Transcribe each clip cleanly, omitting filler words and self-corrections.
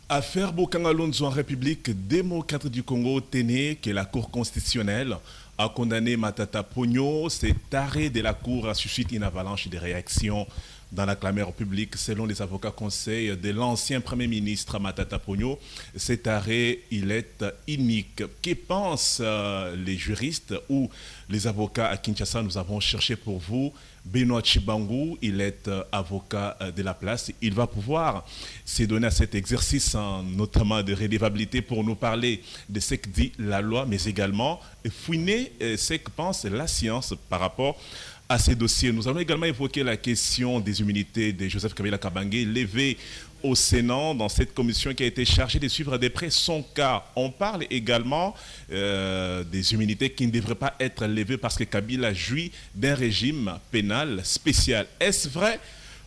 Affaire Bokangalonzo en République démocratique du Congo, tenez que la Cour constitutionnelle a condamné Matata Pogno. Cet arrêt de la Cour a suscité une avalanche de réactions dans la clameur publique. Selon les avocats conseils de l'ancien Premier ministre Matata Pogno, cet arrêt, il est inique. Que pensent les juristes ou les avocats à Kinshasa? Nous avons cherché pour vous Benoît Chibangou, il est avocat de la place. Il va pouvoir se donner à cet exercice, notamment de rédévabilité, pour nous parler de ce que dit la loi, mais également fouiner ce que pense la science par rapport à ces dossiers. Nous allons également évoquer la question des immunités de Joseph Kabila Kabange, levée au Sénat dans cette commission qui a été chargée de suivre de près son cas. On parle également des immunités qui ne devraient pas être levées parce que Kabila jouit d'un régime pénal spécial. Est-ce vrai?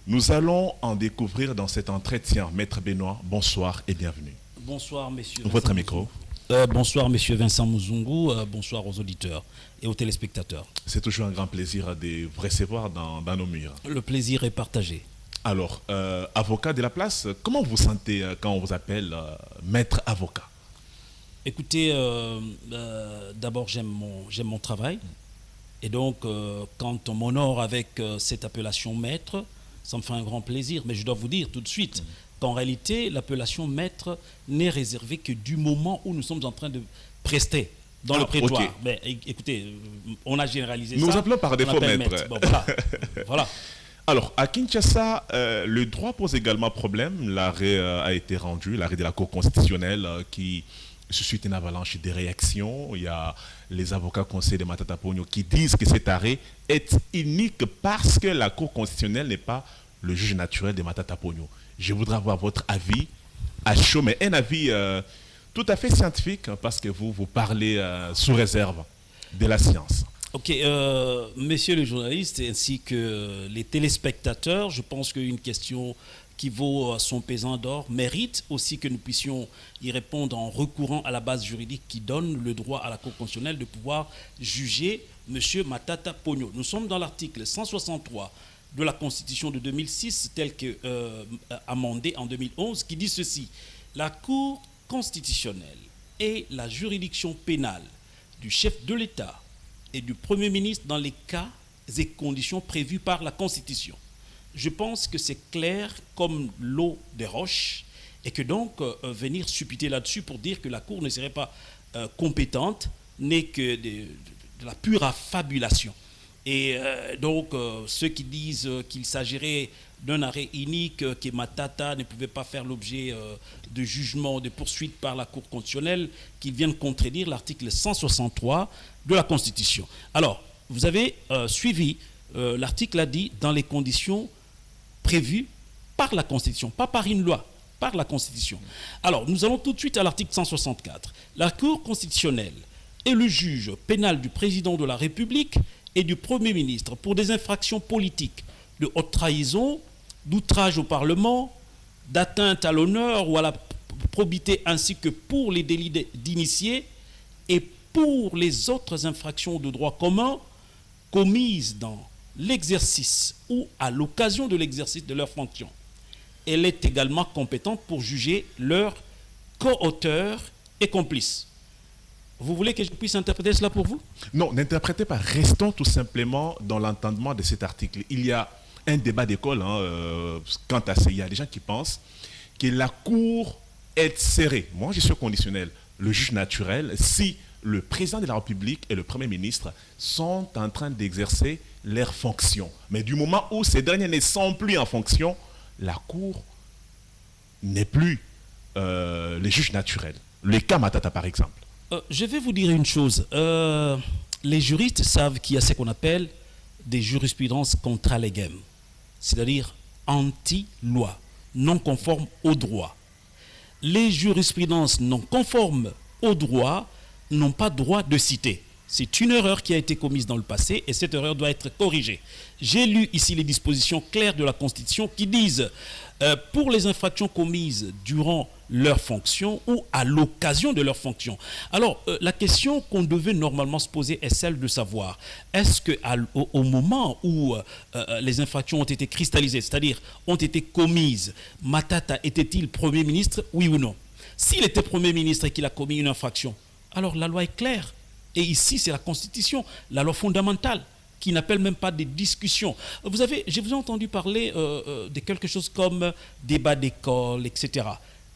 Nous allons en découvrir dans cet entretien. Maître Benoît, bonsoir et bienvenue. Bonsoir, messieurs. Votre micro. Bonsoir, monsieur Vincent Mouzungu. Bonsoir aux auditeurs et aux téléspectateurs. C'est toujours un grand plaisir de vous recevoir dans nos murs. Le plaisir est partagé. Alors, avocat de la place, comment vous sentez quand on vous appelle maître avocat? Écoutez, d'abord j'aime mon travail. Et donc, quand on m'honore avec cette appellation maître, ça me fait un grand plaisir. Mais je dois vous dire tout de suite qu'en réalité, l'appellation maître n'est réservée que du moment où nous sommes en train de prester dans le prétoire. Okay. Mais écoutez, on a généralisé nous ça. Nous appelons par défaut maître. Bon, voilà. Alors, à Kinshasa, le droit pose également problème. L'arrêt a été rendu, l'arrêt de la Cour constitutionnelle qui suscite une avalanche de réactions. Il y a les avocats conseils de Matata Pogno qui disent que cet arrêt est unique parce que la Cour constitutionnelle n'est pas le juge naturel de Matata Pogno. Je voudrais avoir votre avis à chaud, mais un avis tout à fait scientifique parce que vous parlez sous réserve de la science. Ok, messieurs les journalistes ainsi que les téléspectateurs, je pense qu'une question qui vaut son pesant d'or mérite aussi que nous puissions y répondre en recourant à la base juridique qui donne le droit à la Cour constitutionnelle de pouvoir juger M. Matata Pogno. Nous sommes dans l'article 163 de la Constitution de 2006, tel que amendé en 2011, qui dit ceci: la Cour constitutionnelle est la juridiction pénale du chef de l'État et du Premier ministre dans les cas et conditions prévus par la Constitution. Je pense que c'est clair comme l'eau des roches et que donc venir supputer là-dessus pour dire que la Cour ne serait pas compétente n'est que de la pure affabulation. Et donc ceux qui disent qu'il s'agirait d'un arrêt unique, que Matata ne pouvait pas faire l'objet de jugement, de poursuite par la Cour constitutionnelle, qu'ils viennent contredire l'article 163 de la Constitution. Alors, vous avez suivi, l'article a dit dans les conditions prévues par la Constitution, pas par une loi, par la Constitution. Alors, nous allons tout de suite à l'article 164. La Cour constitutionnelle est le juge pénal du président de la République et du Premier ministre pour des infractions politiques de haute trahison, d'outrage au Parlement, d'atteinte à l'honneur ou à la probité, ainsi que pour les délits d'initiés et pour les autres infractions de droit commun commises dans l'exercice ou à l'occasion de l'exercice de leurs fonctions. Elle est également compétente pour juger leurs co-auteurs et complices. Vous voulez que je puisse interpréter cela pour vous? Non, n'interprétez pas. Restons tout simplement dans l'entendement de cet article. Il y a un débat d'école quant à ça. Il y a des gens qui pensent que la Cour est serrée. Moi, je suis conditionnel. Le juge naturel, si le président de la République et le Premier ministre sont en train d'exercer leurs fonctions. Mais du moment où ces derniers ne sont plus en fonction, la Cour n'est plus le juge naturel. Le cas Matata, par exemple. Je vais vous dire une chose. Les juristes savent qu'il y a ce qu'on appelle des jurisprudences contra legem, c'est-à-dire anti-loi, non conformes au droit. Les jurisprudences non conformes au droit n'ont pas droit de citer. C'est une erreur qui a été commise dans le passé et cette erreur doit être corrigée. J'ai lu ici les dispositions claires de la Constitution qui disent pour les infractions commises durant leur fonction ou à l'occasion de leur fonction. Alors, la question qu'on devait normalement se poser est celle de savoir, est-ce qu'au moment où les infractions ont été cristallisées, c'est-à-dire ont été commises, Matata était-il Premier ministre, oui ou non? S'il était Premier ministre et qu'il a commis une infraction, alors la loi est claire. Et ici, c'est la Constitution, la loi fondamentale, qui n'appelle même pas des discussions. Je vous ai entendu parler de quelque chose comme débat d'école, etc.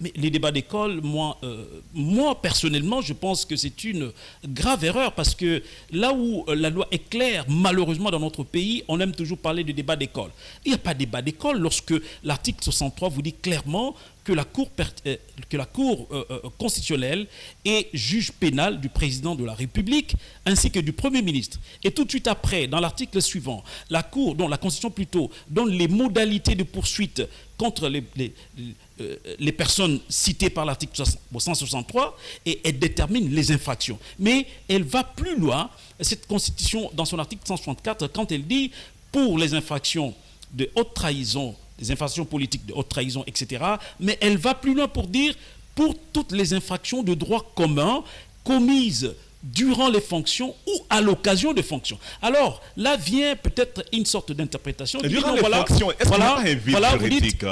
Mais les débats d'école, moi, personnellement, je pense que c'est une grave erreur parce que là où la loi est claire, malheureusement dans notre pays, on aime toujours parler de débat d'école. Il n'y a pas de débat d'école lorsque l'article 63 vous dit clairement que la Cour constitutionnelle est juge pénal du président de la République ainsi que du Premier ministre. Et tout de suite après, dans l'article suivant, la Constitution plutôt, donne les modalités de poursuite contre les personnes citées par l'article 163 et elle détermine les infractions. Mais elle va plus loin, cette Constitution, dans son article 164, quand elle dit pour les infractions de haute trahison, des infractions politiques de haute trahison, etc. Mais elle va plus loin pour dire pour toutes les infractions de droit commun commises durant les fonctions ou à l'occasion de fonctions. Alors, là vient peut-être une sorte d'interprétation. Durant les fonctions, est-ce qu'il n'y a pas un vide juridique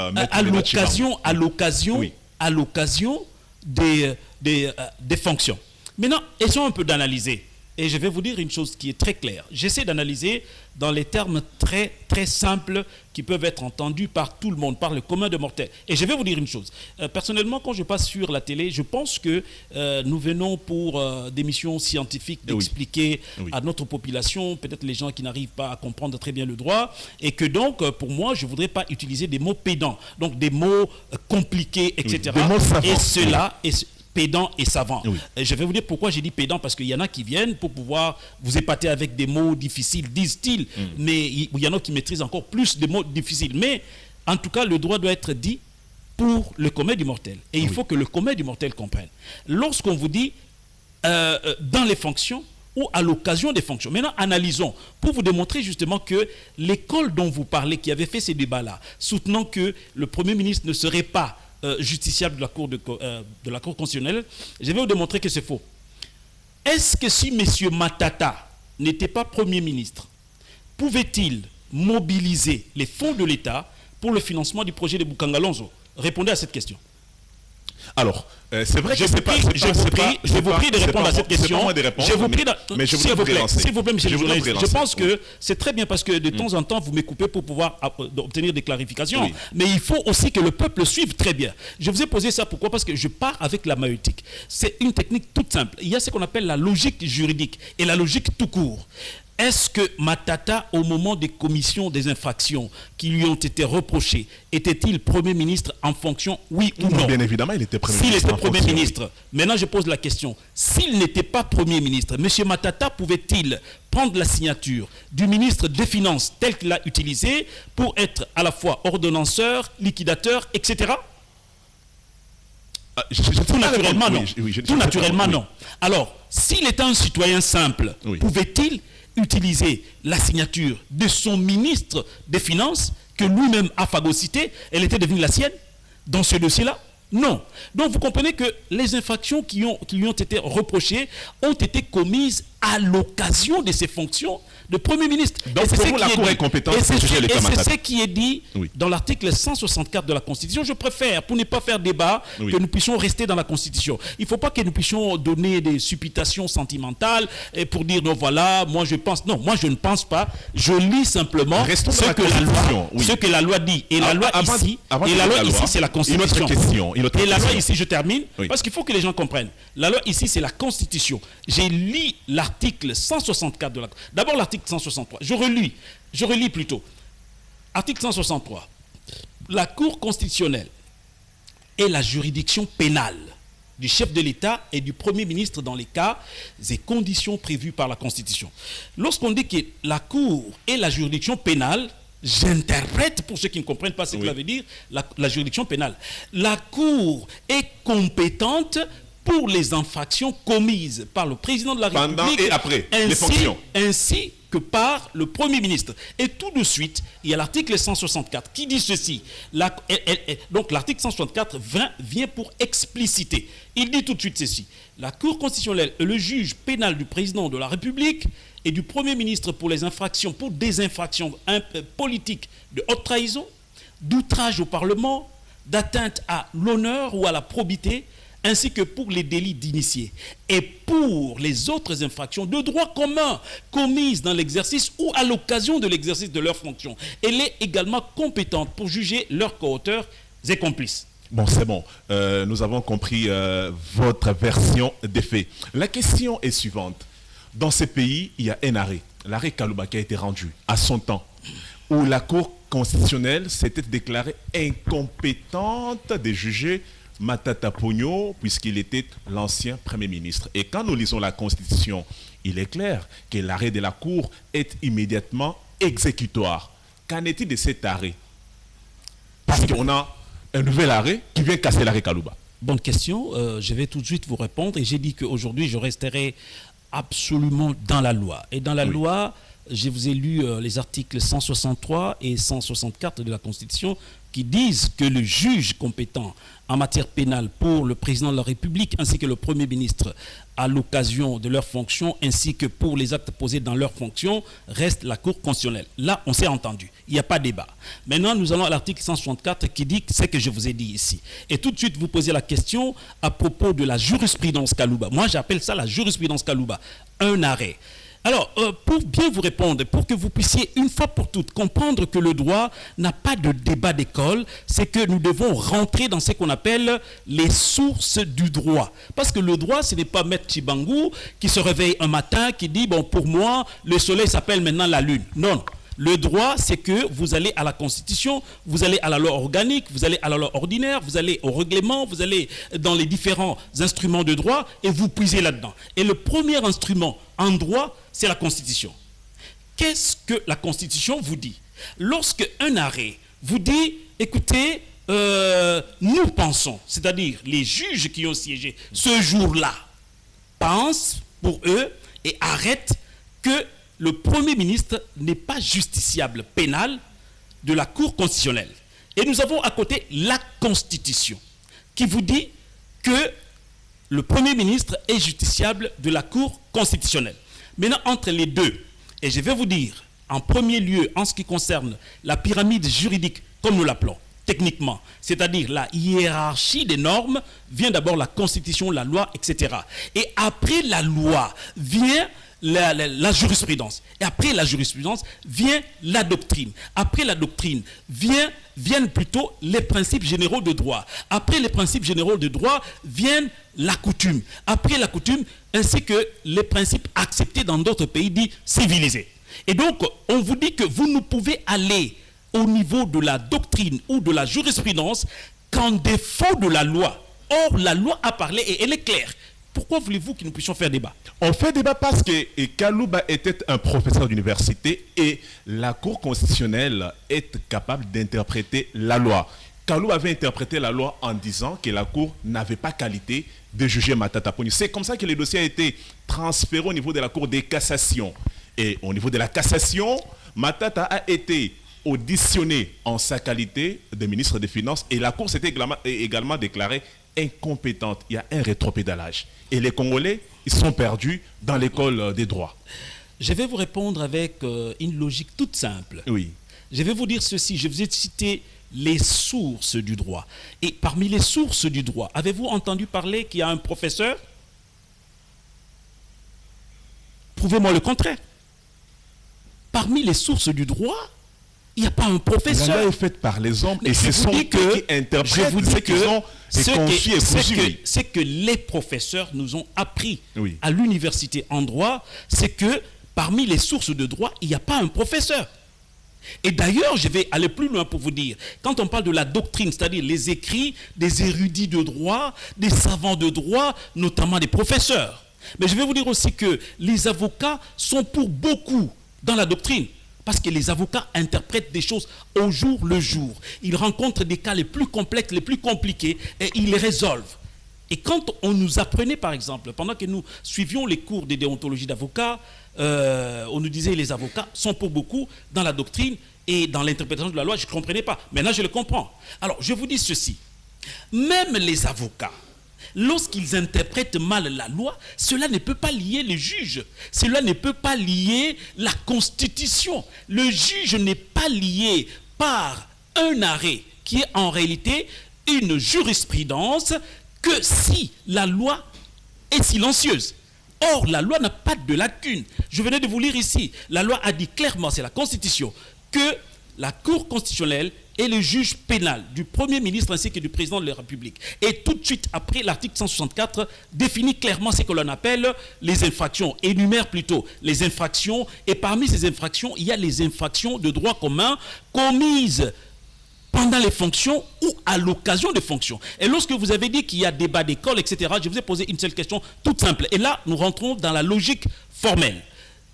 à l'occasion des fonctions. Maintenant, essayons un peu d'analyser. Et je vais vous dire une chose qui est très claire. J'essaie d'analyser dans les termes très, très simples qui peuvent être entendus par tout le monde, par le commun des mortels. Et je vais vous dire une chose. Personnellement, quand je passe sur la télé, je pense que nous venons pour des missions scientifiques d'expliquer à notre population, peut-être les gens qui n'arrivent pas à comprendre très bien le droit, et que donc, pour moi, je ne voudrais pas utiliser des mots pédants, donc des mots compliqués, etc. Des mots savants. Et cela... pédant et savant. Je vais vous dire pourquoi j'ai dit pédant, parce qu'il y en a qui viennent pour pouvoir vous épater avec des mots difficiles, disent-ils, mais il y en a qui maîtrisent encore plus de mots difficiles. Mais en tout cas, le droit doit être dit pour le commun du mortel. Et il faut que le commun du mortel comprenne. Lorsqu'on vous dit dans les fonctions ou à l'occasion des fonctions. Maintenant, analysons pour vous démontrer justement que l'école dont vous parlez, qui avait fait ces débats-là, soutenant que le Premier ministre ne serait pas justiciable de la Cour constitutionnelle, je vais vous démontrer que c'est faux. Est-ce que si M. Matata n'était pas Premier ministre, pouvait-il mobiliser les fonds de l'État pour le financement du projet de Boukangalonzo? Répondez à cette question. Alors, c'est vrai que je vous prie de répondre à cette question. Je vous prie, s'il vous plaît, monsieur le journaliste. Je pense que c'est très bien parce que de temps en temps, vous me coupez pour pouvoir obtenir des clarifications. Oui. Mais il faut aussi que le peuple suive très bien. Je vous ai posé ça pourquoi? Parce que je pars avec la maïeutique. C'est une technique toute simple. Il y a ce qu'on appelle la logique juridique et la logique tout court. Est-ce que Matata, au moment des commissions des infractions qui lui ont été reprochées, était-il Premier ministre en fonction, oui ou non? Bien évidemment, il était Premier ministre. S'il était Premier ministre, maintenant je pose la question, s'il n'était pas Premier ministre, M. Matata pouvait-il prendre la signature du ministre des Finances tel qu'il l'a utilisé pour être à la fois ordonnanceur, liquidateur, etc. Tout naturellement, non. Tout naturellement, non. Alors, s'il était un citoyen simple, pouvait-il utiliser la signature de son ministre des Finances que lui-même a phagocyté, elle était devenue la sienne dans ce dossier-là? Non. Donc vous comprenez que les infractions qui lui ont été reprochées ont été commises à l'occasion de ses fonctions de Premier ministre. Donc pour vous, la Cour est compétente pour juger l'État Matata. C'est ce qui est dit dans l'article 164 de la Constitution. Je préfère, pour ne pas faire débat, que nous puissions rester dans la Constitution. Il ne faut pas que nous puissions donner des supputations sentimentales et pour dire, non, voilà, moi je pense. Non, moi je ne pense pas. Je lis simplement ce que la loi dit. Et la loi ici, c'est la Constitution. Et la loi ici, je termine, parce qu'il faut que les gens comprennent. La loi ici, c'est la Constitution. J'ai lu l'article 164 de la Constitution. D'abord l'article 163. Je relis plutôt. Article 163. La Cour constitutionnelle est la juridiction pénale du chef de l'État et du Premier ministre dans les cas et conditions prévues par la Constitution. Lorsqu'on dit que la Cour est la juridiction pénale, j'interprète pour ceux qui ne comprennent pas ce que ça veut dire, la juridiction pénale. La Cour est compétente pour les infractions commises par le président de la République pendant et après les fonctions, ainsi que par le Premier ministre. Et tout de suite, il y a l'article 164 qui dit ceci. Donc l'article 164 vient pour expliciter. Il dit tout de suite ceci. La Cour constitutionnelle est le juge pénal du président de la République et du Premier ministre pour les infractions, pour des infractions politiques de haute trahison, d'outrage au Parlement, d'atteinte à l'honneur ou à la probité, ainsi que pour les délits d'initiés et pour les autres infractions de droit commun commises dans l'exercice ou à l'occasion de l'exercice de leurs fonctions. Elle est également compétente pour juger leurs coauteurs et complices. Bon, c'est bon. Nous avons compris votre version des faits. La question est suivante. Dans ces pays, il y a un arrêt, l'arrêt Kalouba, qui a été rendu à son temps, où la Cour constitutionnelle s'était déclarée incompétente de juger Matata Ponyo, puisqu'il était l'ancien Premier ministre. Et quand nous lisons la Constitution, il est clair que l'arrêt de la Cour est immédiatement exécutoire. Qu'en est-il de cet arrêt? Parce qu'on a un nouvel arrêt qui vient casser l'arrêt Kalouba. Bonne question. Je vais tout de suite vous répondre. Et j'ai dit qu'aujourd'hui, je resterai absolument dans la loi. Et dans la loi, je vous ai lu les articles 163 et 164 de la Constitution qui disent que le juge compétent en matière pénale pour le président de la République ainsi que le Premier ministre à l'occasion de leurs fonctions ainsi que pour les actes posés dans leurs fonctions reste la Cour constitutionnelle. Là, on s'est entendu. Il n'y a pas de débat. Maintenant, nous allons à l'article 164 qui dit ce que je vous ai dit ici. Et tout de suite, vous posez la question à propos de la jurisprudence Kalouba. Moi, j'appelle ça la jurisprudence Kalouba. Un arrêt. Alors, pour bien vous répondre, pour que vous puissiez une fois pour toutes comprendre que le droit n'a pas de débat d'école, c'est que nous devons rentrer dans ce qu'on appelle les sources du droit. Parce que le droit, ce n'est pas Maître Chibangou qui se réveille un matin, qui dit, bon, pour moi, le soleil s'appelle maintenant la lune. Non. Le droit, c'est que vous allez à la Constitution, vous allez à la loi organique, vous allez à la loi ordinaire, vous allez au règlement, vous allez dans les différents instruments de droit et vous puisez là-dedans. Et le premier instrument en droit, c'est la Constitution. Qu'est-ce que la Constitution vous dit? Lorsque un arrêt vous dit, écoutez, nous pensons, c'est-à-dire les juges qui ont siégé ce jour-là, pensent pour eux et arrêtent que le Premier ministre n'est pas justiciable pénal de la Cour constitutionnelle. Et nous avons à côté la Constitution qui vous dit que le Premier ministre est justiciable de la Cour constitutionnelle. Maintenant, entre les deux, et je vais vous dire, en premier lieu, en ce qui concerne la pyramide juridique, comme nous l'appelons, techniquement, c'est-à-dire la hiérarchie des normes, vient d'abord la Constitution, la loi, etc. Et après la loi vient la jurisprudence. Et après la jurisprudence vient la doctrine. Après la doctrine viennent plutôt les principes généraux de droit. Après les principes généraux de droit viennent la coutume. Après la coutume, ainsi que les principes acceptés dans d'autres pays dits civilisés. Et donc, on vous dit que vous ne pouvez aller au niveau de la doctrine ou de la jurisprudence qu'en défaut de la loi. Or, la loi a parlé et elle est claire. Pourquoi voulez-vous que nous puissions faire débat? On fait débat parce que Kalouba était un professeur d'université et la Cour constitutionnelle est capable d'interpréter la loi. Kalouba avait interprété la loi en disant que la Cour n'avait pas qualité de juger Matata Ponyo. C'est comme ça que le dossier a été transféré au niveau de la Cour des cassations. Et au niveau de la cassation, Matata a été auditionné en sa qualité de ministre des Finances et la Cour s'était également déclarée incompétente. Il y a un rétropédalage. Et les Congolais, ils sont perdus dans l'école des droits. Je vais vous répondre avec une logique toute simple. Oui. Je vais vous dire ceci. Je vous ai cité les sources du droit. Et parmi les sources du droit, avez-vous entendu parler qu'il y a un professeur? Prouvez-moi le contraire. Parmi les sources du droit, il n'y a pas un professeur. La loi est faite par les hommes et ce sont eux qui interprètent ce qu'ils ont conçu et poursuivi. Ce que les professeurs nous ont appris à l'université en droit, c'est que parmi les sources de droit, il n'y a pas un professeur. Et d'ailleurs, je vais aller plus loin pour vous dire, quand on parle de la doctrine, c'est-à-dire les écrits des érudits de droit, des savants de droit, notamment des professeurs. Mais je vais vous dire aussi que les avocats sont pour beaucoup dans la doctrine. Parce que les avocats interprètent des choses au jour le jour. Ils rencontrent des cas les plus complexes, les plus compliqués et ils les résolvent. Et quand on nous apprenait, par exemple, pendant que nous suivions les cours de déontologie d'avocats, on nous disait les avocats sont pour beaucoup dans la doctrine et dans l'interprétation de la loi, je ne comprenais pas. Maintenant, je le comprends. Alors, je vous dis ceci. Même les avocats, lorsqu'ils interprètent mal la loi, cela ne peut pas lier les juges. Cela ne peut pas lier la Constitution. Le juge n'est pas lié par un arrêt qui est en réalité une jurisprudence que si la loi est silencieuse. Or, la loi n'a pas de lacune. Je venais de vous lire ici. La loi a dit clairement, c'est la Constitution, que la Cour constitutionnelle est le juge pénal du Premier ministre ainsi que du Président de la République. Et tout de suite après, l'article 164 définit clairement ce que l'on appelle les infractions, énumère plutôt les infractions. Et parmi ces infractions, il y a les infractions de droit commun commises pendant les fonctions ou à l'occasion des fonctions. Et lorsque vous avez dit qu'il y a débat d'école, etc., je vous ai posé une seule question toute simple. Et là, nous rentrons dans la logique formelle.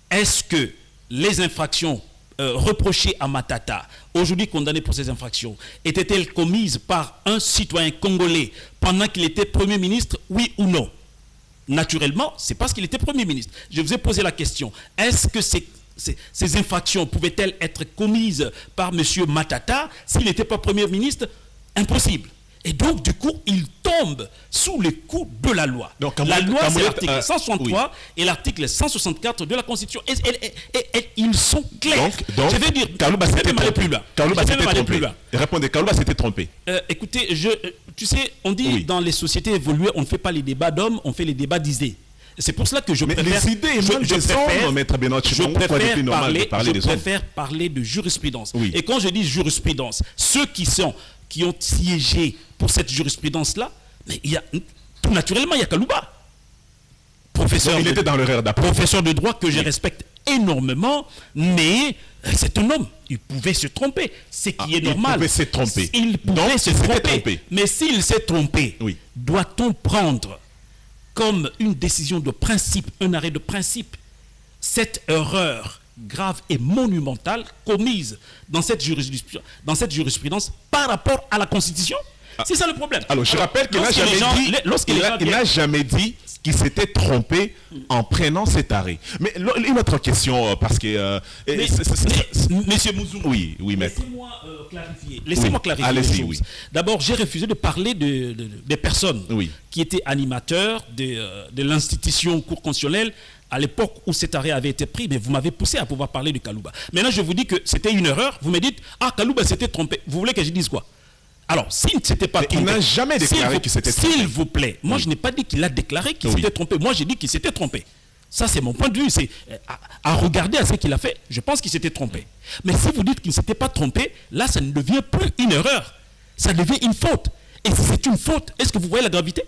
Est-ce que les infractions reprochées à Matata, aujourd'hui condamné pour ces infractions, étaient-elles commises par un citoyen congolais pendant qu'il était Premier ministre, oui ou non? Naturellement, c'est parce qu'il était Premier ministre. Je vous ai posé la question. Est-ce que ces infractions pouvaient-elles être commises par M. Matata s'il n'était pas Premier ministre? Impossible. Et donc, du coup, il tombe sous les coups de la loi. Donc, la loi, c'est l'article 163 et l'article 164 de la Constitution. Et ils sont clairs. Donc, je vais dire, Kalouba s'était trompé. Kalouba s'était trompé. Répondez, Kalouba s'était trompé. Écoutez, tu sais, on dit dans les sociétés évoluées, on ne fait pas les débats d'hommes, on fait les débats d'idées. C'est pour cela que je préfère... Mais les idées, je préfère parler de jurisprudence. Oui. Et quand je dis jurisprudence, ceux qui ont siégé pour cette jurisprudence-là, mais tout naturellement, il y a Kalouba. Professeur de droit que je respecte énormément, mais c'est un homme. Il pouvait se tromper. C'est qui est normal. Il pouvait se tromper. Il pouvait se tromper. Mais s'il s'est trompé, doit-on prendre comme une décision de principe, un arrêt de principe, cette erreur grave et monumentale commise dans cette jurisprudence par rapport à la Constitution? C'est ça le problème. Alors, je rappelle qu'il n'a jamais dit qu'il s'était trompé en prenant cet arrêt. Mais une autre question, parce que... Monsieur Mouzou, oui, maître. Laissez-moi clarifier les choses. D'abord, j'ai refusé de parler des personnes qui étaient animateurs de l'institution Cour constitutionnelle à l'époque où cet arrêt avait été pris, mais vous m'avez poussé à pouvoir parler de Kalouba. Maintenant, je vous dis que c'était une erreur. Vous me dites, Kalouba s'était trompé. Vous voulez que je dise quoi? Alors, s'il ne s'était pas trompé... Il n'a jamais déclaré qu'il s'était trompé. S'il vous plaît, moi je n'ai pas dit qu'il a déclaré qu'il s'était trompé. Moi j'ai dit qu'il s'était trompé. Ça c'est mon point de vue. C'est à regarder à ce qu'il a fait, je pense qu'il s'était trompé. Mais si vous dites qu'il ne s'était pas trompé, là ça ne devient plus une erreur. Ça devient une faute. Et si c'est une faute, est-ce que vous voyez la gravité?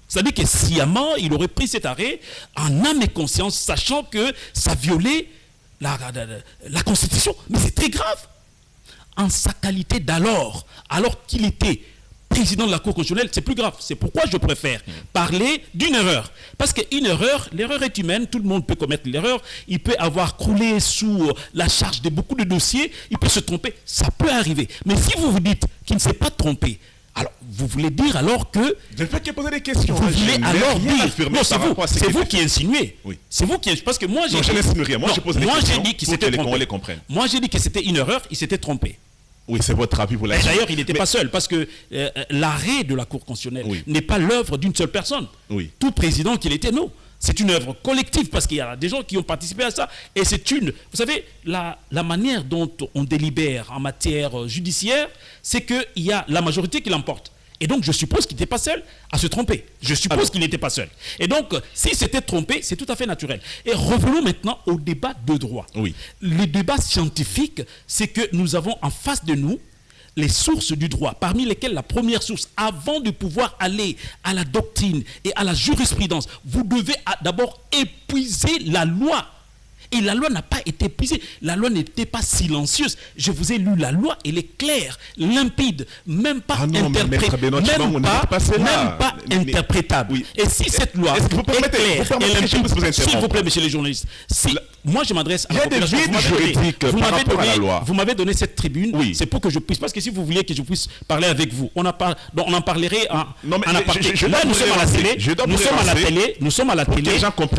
C'est-à-dire que sciemment, il aurait pris cet arrêt en âme et conscience, sachant que ça violait la Constitution. Mais c'est très grave. En sa qualité alors qu'il était président de la Cour constitutionnelle, c'est plus grave. C'est pourquoi je préfère parler d'une erreur. Parce qu'une erreur, l'erreur est humaine, tout le monde peut commettre l'erreur, il peut avoir croulé sous la charge de beaucoup de dossiers, il peut se tromper, ça peut arriver. Mais si vous vous dites qu'il ne s'est pas trompé, alors vous voulez dire alors que... Je ne fais que poser des questions. Vous voulez alors dire... Non, c'est vous qui insinuez. Oui. C'est vous qui... Parce que moi j'ai... Non, je n'insinue rien. Moi, je pose des questions dit qu'il pour que s'était les trompé. Congolais comprennent. Moi j'ai dit que c'était une erreur, il s'était trompé. Oui, c'est votre avis pour la suite. D'ailleurs, il n'était pas seul, parce que l'arrêt de la Cour constitutionnelle n'est pas l'œuvre d'une seule personne. Tout président qu'il était, non. C'est une œuvre collective, parce qu'il y a des gens qui ont participé à ça. Et c'est une... Vous savez, la manière dont on délibère en matière judiciaire, c'est qu'il y a la majorité qui l'emporte. Et donc, je suppose qu'il n'était pas seul à se tromper. Je suppose qu'il n'était pas seul. Et donc, s'il s'était trompé, c'est tout à fait naturel. Et revenons maintenant au débat de droit. Le débat scientifique, c'est que nous avons en face de nous les sources du droit, parmi lesquelles la première source, avant de pouvoir aller à la doctrine et à la jurisprudence, vous devez d'abord épuiser la loi. Et la loi n'a pas été épuisée. La loi n'était pas silencieuse. Je vous ai lu la loi, elle est claire, limpide, même pas interprétable. Interprétable. Oui. Et si cette loi est claire et limpide, s'il vous plaît, messieurs les journalistes, moi je m'adresse à la population. Vous m'avez donné cette tribune, oui. C'est pour que je puisse, parce que si vous vouliez que je puisse parler avec vous, on en parlerait en aparté. Là, nous sommes à la télé,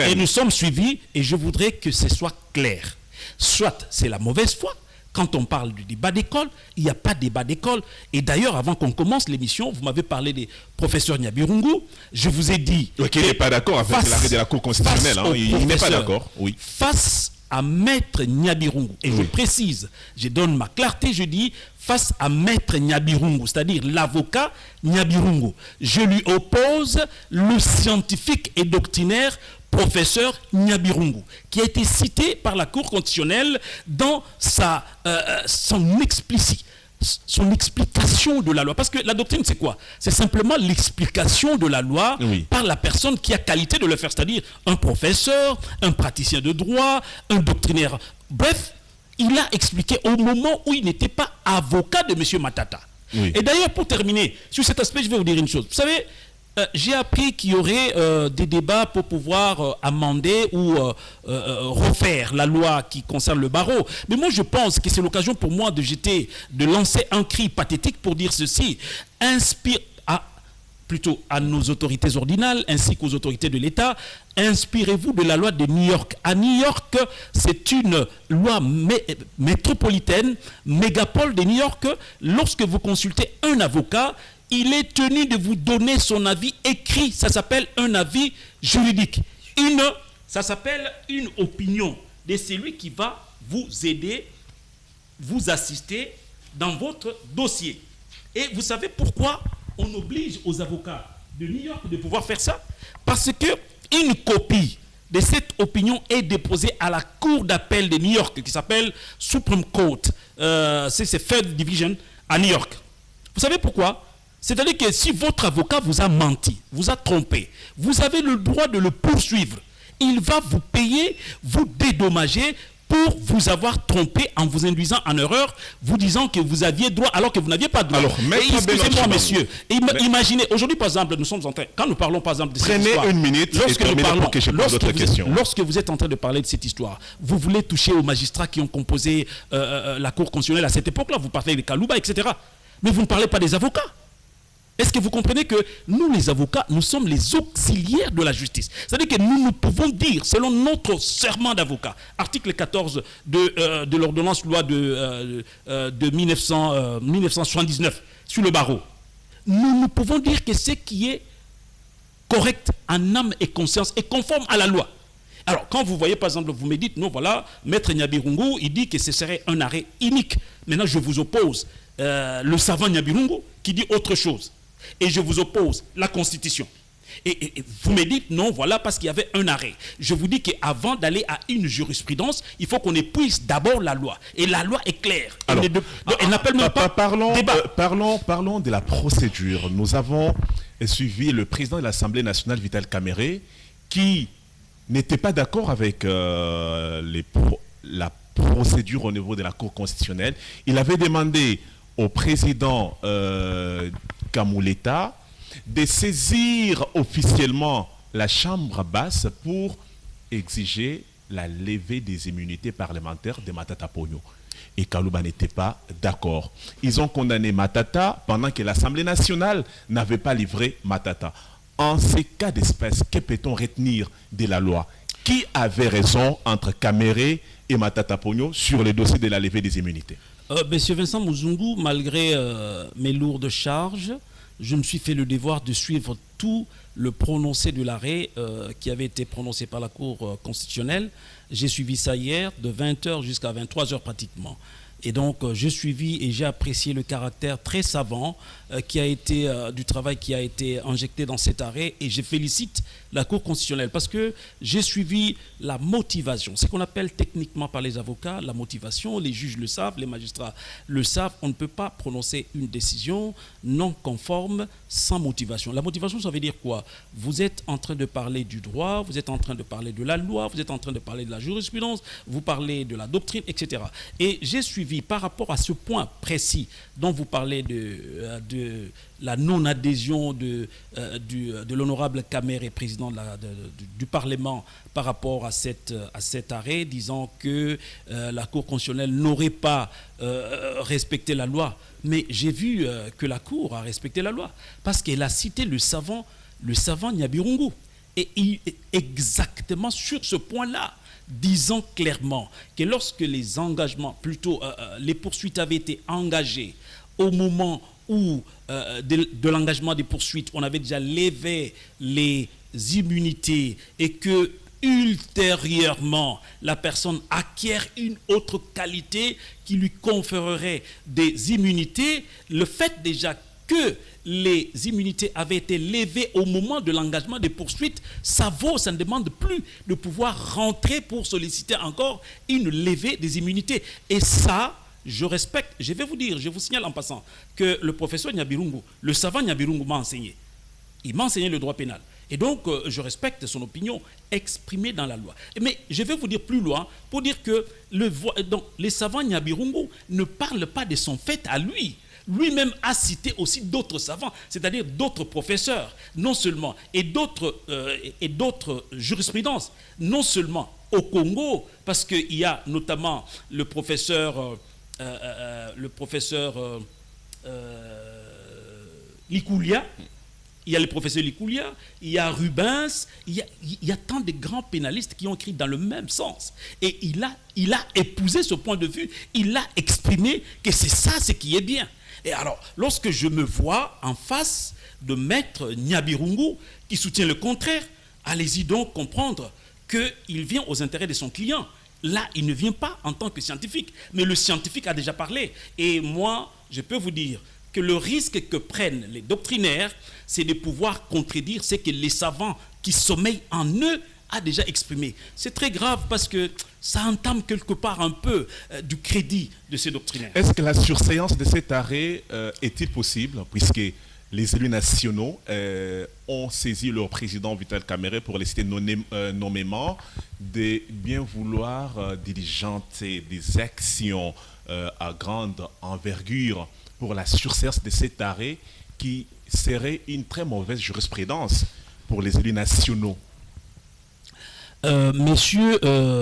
et nous sommes suivis, et je voudrais que ce soit clair. Soit c'est la mauvaise foi. Quand on parle du débat d'école, il n'y a pas de débat d'école. Et d'ailleurs, avant qu'on commence l'émission, vous m'avez parlé des professeurs Nyabirungu. Je vous ai dit... qu'il n'est pas d'accord avec l'arrêt de la Cour constitutionnelle. Il n'est pas d'accord. Oui. Face à Maître Nyabirungu, et je précise, je donne ma clarté, je dis face à Maître Nyabirungu, c'est-à-dire l'avocat Nyabirungu, je lui oppose le scientifique et doctrinaire professeur Nyabirungu, qui a été cité par la Cour constitutionnelle dans son explication de la loi. Parce que la doctrine, c'est quoi? C'est simplement l'explication de la loi par la personne qui a qualité de le faire, c'est-à-dire un professeur, un praticien de droit, un doctrinaire. Bref, il a expliqué au moment où il n'était pas avocat de M. Matata. Oui. Et d'ailleurs, pour terminer, sur cet aspect, je vais vous dire une chose. Vous savez, j'ai appris qu'il y aurait des débats pour pouvoir amender ou refaire la loi qui concerne le barreau. Mais moi, je pense que c'est l'occasion pour moi de lancer un cri pathétique pour dire ceci. Plutôt à nos autorités ordinales ainsi qu'aux autorités de l'État, inspirez-vous de la loi de New York. À New York, c'est une loi métropolitaine, mégapole de New York. Lorsque vous consultez un avocat, il est tenu de vous donner son avis écrit. Ça s'appelle un avis juridique. Ça s'appelle une opinion de celui qui va vous aider, vous assister dans votre dossier. Et vous savez pourquoi on oblige aux avocats de New York de pouvoir faire ça? Parce qu'une copie de cette opinion est déposée à la Cour d'appel de New York qui s'appelle Supreme Court. C'est Third Division à New York. Vous savez pourquoi? C'est-à-dire que si votre avocat vous a menti, vous a trompé, vous avez le droit de le poursuivre. Il va vous payer, vous dédommager pour vous avoir trompé en vous induisant en erreur, vous disant que vous aviez droit alors que vous n'aviez pas droit. Alors, excusez-moi, messieurs. Imaginez, aujourd'hui, par exemple, nous sommes en train, quand nous parlons, par exemple, de cette histoire... Prenez une minute et terminez pour que je pose d'autres questions. Lorsque vous êtes en train de parler de cette histoire, vous voulez toucher aux magistrats qui ont composé la Cour constitutionnelle à cette époque-là, vous parlez des Kalouba, etc. Mais vous ne parlez pas des avocats. Est-ce que vous comprenez que nous, les avocats, nous sommes les auxiliaires de la justice? C'est-à-dire que nous pouvons dire, selon notre serment d'avocat, article 14 de l'ordonnance loi de 1979 sur le barreau, nous pouvons dire que ce qui est correct en âme et conscience est conforme à la loi. Alors, quand vous voyez, par exemple, vous me dites, non, voilà, Maître Nyabirungu, il dit que ce serait un arrêt unique. Maintenant, je vous oppose le savant Nyabirungu qui dit autre chose. Et je vous oppose la Constitution. Et vous me dites non, voilà, parce qu'il y avait un arrêt. Je vous dis qu'avant d'aller à une jurisprudence, il faut qu'on épuise d'abord la loi. Et la loi est claire. Alors, elle n'appelle même pas débat. Parlons de la procédure. Nous avons suivi le président de l'Assemblée nationale, Vital Kamerhe, qui n'était pas d'accord avec la procédure au niveau de la Cour constitutionnelle. Il avait demandé au président Kamouleta de saisir officiellement la Chambre basse pour exiger la levée des immunités parlementaires de Matata Ponyo. Et Kalouba n'était pas d'accord. Ils ont condamné Matata pendant que l'Assemblée nationale n'avait pas livré Matata. En ces cas d'espèce, que peut-on retenir de la loi? Qui avait raison entre Kamerhe et Matata Ponyo sur le dossier de la levée des immunités? Monsieur Vincent Muzungu, malgré mes lourdes charges, je me suis fait le devoir de suivre tout le prononcé de l'arrêt qui avait été prononcé par la Cour constitutionnelle. J'ai suivi ça hier de 20h jusqu'à 23h pratiquement. Et donc, j'ai suivi et j'ai apprécié le caractère très savant qui a été, du travail qui a été injecté dans cet arrêt. Et je félicite la Cour constitutionnelle parce que j'ai suivi la motivation. Ce qu'on appelle techniquement par les avocats la motivation. Les juges le savent, les magistrats le savent. On ne peut pas prononcer une décision non conforme sans motivation. La motivation, ça veut dire quoi? Vous êtes en train de parler du droit, vous êtes en train de parler de la loi, vous êtes en train de parler de la jurisprudence, vous parlez de la doctrine, etc. Et j'ai suivi par rapport à ce point précis dont vous parlez de la non-adhésion de l'honorable Caméré, président du Parlement, par rapport à cet arrêt, disant que la Cour constitutionnelle n'aurait pas respecté la loi. Mais j'ai vu que la Cour a respecté la loi, parce qu'elle a cité le savant Nyabirungu. Et exactement sur ce point-là, disant clairement que lorsque les engagements, plutôt les poursuites avaient été engagées au moment où de l'engagement des poursuites, on avait déjà levé les immunités et que ultérieurement, la personne acquiert une autre qualité qui lui conférerait des immunités, le fait déjà que les immunités avaient été levées au moment de l'engagement des poursuites, ça ne demande plus de pouvoir rentrer pour solliciter encore une levée des immunités. Et ça, je respecte, je vais vous dire, je vous signale en passant que le professeur Nyabirungu, le savant Nyabirungu m'a enseigné. Il m'a enseigné le droit pénal. Et donc, je respecte son opinion exprimée dans la loi. Mais je vais vous dire plus loin pour dire que les savants Nyabirungu ne parlent pas de son fait à lui. Lui-même a cité aussi d'autres savants, c'est-à-dire d'autres professeurs, non seulement, et d'autres jurisprudences, non seulement au Congo, parce qu'il y a notamment le professeur Likoulia. Il y a le professeur Likoulia, il y a Rubens, il y a tant de grands pénalistes qui ont écrit dans le même sens. Et il a épousé ce point de vue, il a exprimé que c'est ça ce qui est bien. Et alors, lorsque je me vois en face de maître Nyabirungu qui soutient le contraire, allez-y donc comprendre qu'il vient aux intérêts de son client. Là, il ne vient pas en tant que scientifique, mais le scientifique a déjà parlé. Et moi, je peux vous dire que le risque que prennent les doctrinaires, c'est de pouvoir contredire ce que les savants qui sommeillent en eux a déjà exprimé. C'est très grave parce que ça entame quelque part un peu du crédit de ces doctrinaires. Est-ce que la surséance de cet arrêt est-il possible, puisque les élus nationaux ont saisi leur président Vital Kamerhe pour les citer nommément de bien vouloir diligenter des actions à grande envergure pour la surséance de cet arrêt qui serait une très mauvaise jurisprudence pour les élus nationaux? Monsieur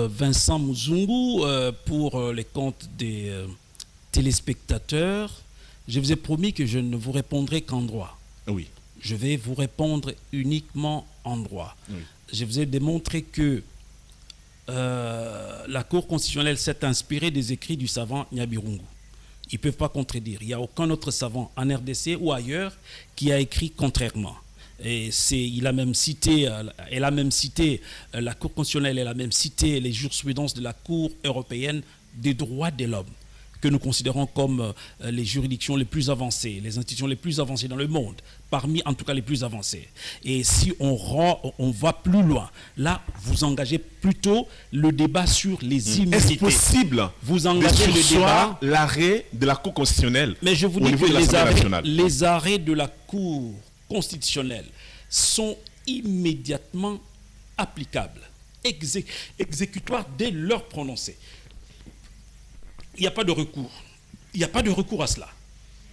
Vincent Muzungu, pour les comptes des téléspectateurs, je vous ai promis que je ne vous répondrai qu'en droit. Oui. Je vais vous répondre uniquement en droit. Oui. Je vous ai démontré que la Cour constitutionnelle s'est inspirée des écrits du savant Nyabirungu. Ils ne peuvent pas contredire. Il n'y a aucun autre savant en RDC ou ailleurs qui a écrit contrairement. Et elle a même cité la Cour constitutionnelle, elle a même cité les jurisprudences de la Cour européenne des droits de l'homme, que nous considérons comme les juridictions les plus avancées, les institutions les plus avancées dans le monde, parmi en tout cas les plus avancées. Et si on va plus loin, là, vous engagez plutôt le débat sur les immunités. Est-ce possible vous engagez le débat l'arrêt de la Cour constitutionnelle? Mais je vous dis que les arrêts de la Cour constitutionnelle sont immédiatement applicables, exécutoires dès leur prononcé. Il n'y a pas de recours. Il n'y a pas de recours à cela.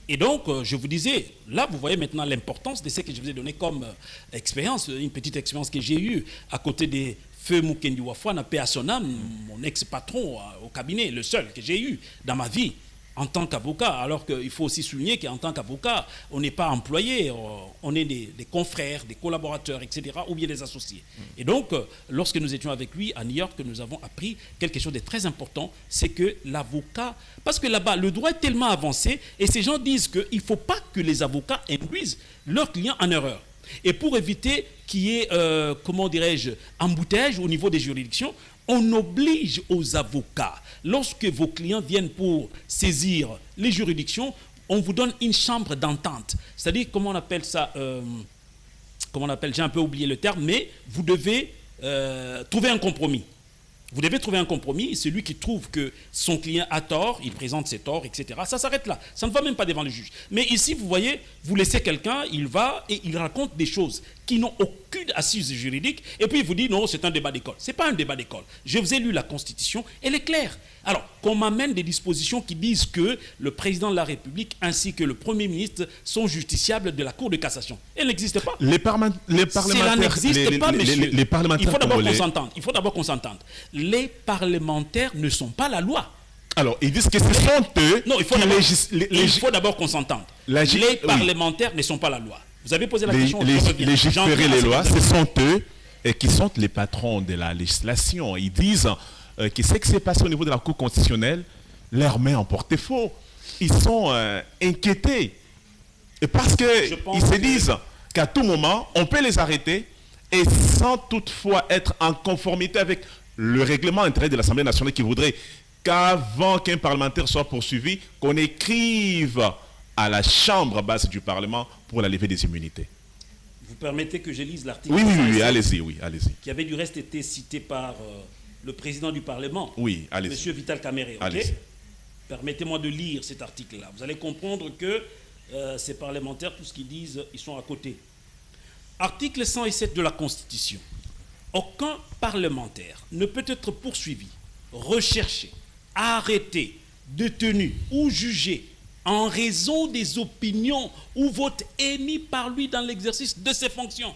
Et donc, je vous disais, là, vous voyez maintenant l'importance de ce que je vous ai donné comme expérience, une petite expérience que j'ai eue à côté des Feu Mukendi Wafouana, paix à son âme, mon ex-patron au cabinet, le seul que j'ai eu dans ma vie en tant qu'avocat. Alors qu'il faut aussi souligner qu'en tant qu'avocat, on n'est pas employé, on est des confrères, des collaborateurs, etc., ou bien des associés. Et donc, lorsque nous étions avec lui à New York, nous avons appris quelque chose de très important, c'est que l'avocat, parce que là-bas, le droit est tellement avancé, et ces gens disent qu'il ne faut pas que les avocats induisent leurs clients en erreur. Et pour éviter qu'il y ait, comment dirais-je, embouteillage au niveau des juridictions, On oblige aux avocats, lorsque vos clients viennent pour saisir les juridictions, on vous donne une chambre d'entente. C'est-à-dire, comment on appelle ça comment on appelle, j'ai un peu oublié le terme, mais vous devez trouver un compromis. Vous devez trouver un compromis, et celui qui trouve que son client a tort, il présente ses torts, etc. Ça s'arrête là. Ça ne va même pas devant le juge. Mais ici, vous voyez, vous laissez quelqu'un, il va et il raconte des choses qui n'ont aucune assise juridique, et puis il vous dit non, c'est un débat d'école. Ce n'est pas un débat d'école. Je vous ai lu la Constitution, elle est claire. Alors, qu'on m'amène des dispositions qui disent que le président de la République ainsi que le Premier ministre sont justiciables de la Cour de cassation. Elle n'existe pas. Les parlementaires... Cela n'existe pas, monsieur. Les parlementaires il faut d'abord qu'on congolais... s'entende. Il faut d'abord qu'on s'entende. Les parlementaires ne sont pas la loi. Alors, ils disent que ce sont eux non, il faut d'abord qu'on s'entende. Les parlementaires ne sont pas la loi. Vous avez posé la question. Légiférer les lois, ce sont eux qui sont les patrons de la législation. Ils disent que ce qui s'est passé au niveau de la Cour constitutionnelle leur met en porte-à-faux. Ils sont inquiétés. Et parce qu'ils se disent qu'à tout moment, on peut les arrêter et sans toutefois être en conformité avec le règlement intérieur de l'Assemblée nationale qui voudrait qu'avant qu'un parlementaire soit poursuivi, qu'on écrive à la chambre basse du Parlement pour la levée des immunités. Vous permettez que je lise l'article Oui, allez-y. Qui avait du reste été cité par le président du Parlement, M. Vital Kamerhe. Okay? Permettez-moi de lire cet article-là. Vous allez comprendre que ces parlementaires, tout ce qu'ils disent, ils sont à côté. Article 107 de la Constitution. Aucun parlementaire ne peut être poursuivi, recherché, arrêté, détenu ou jugé en raison des opinions ou votes émis par lui dans l'exercice de ses fonctions.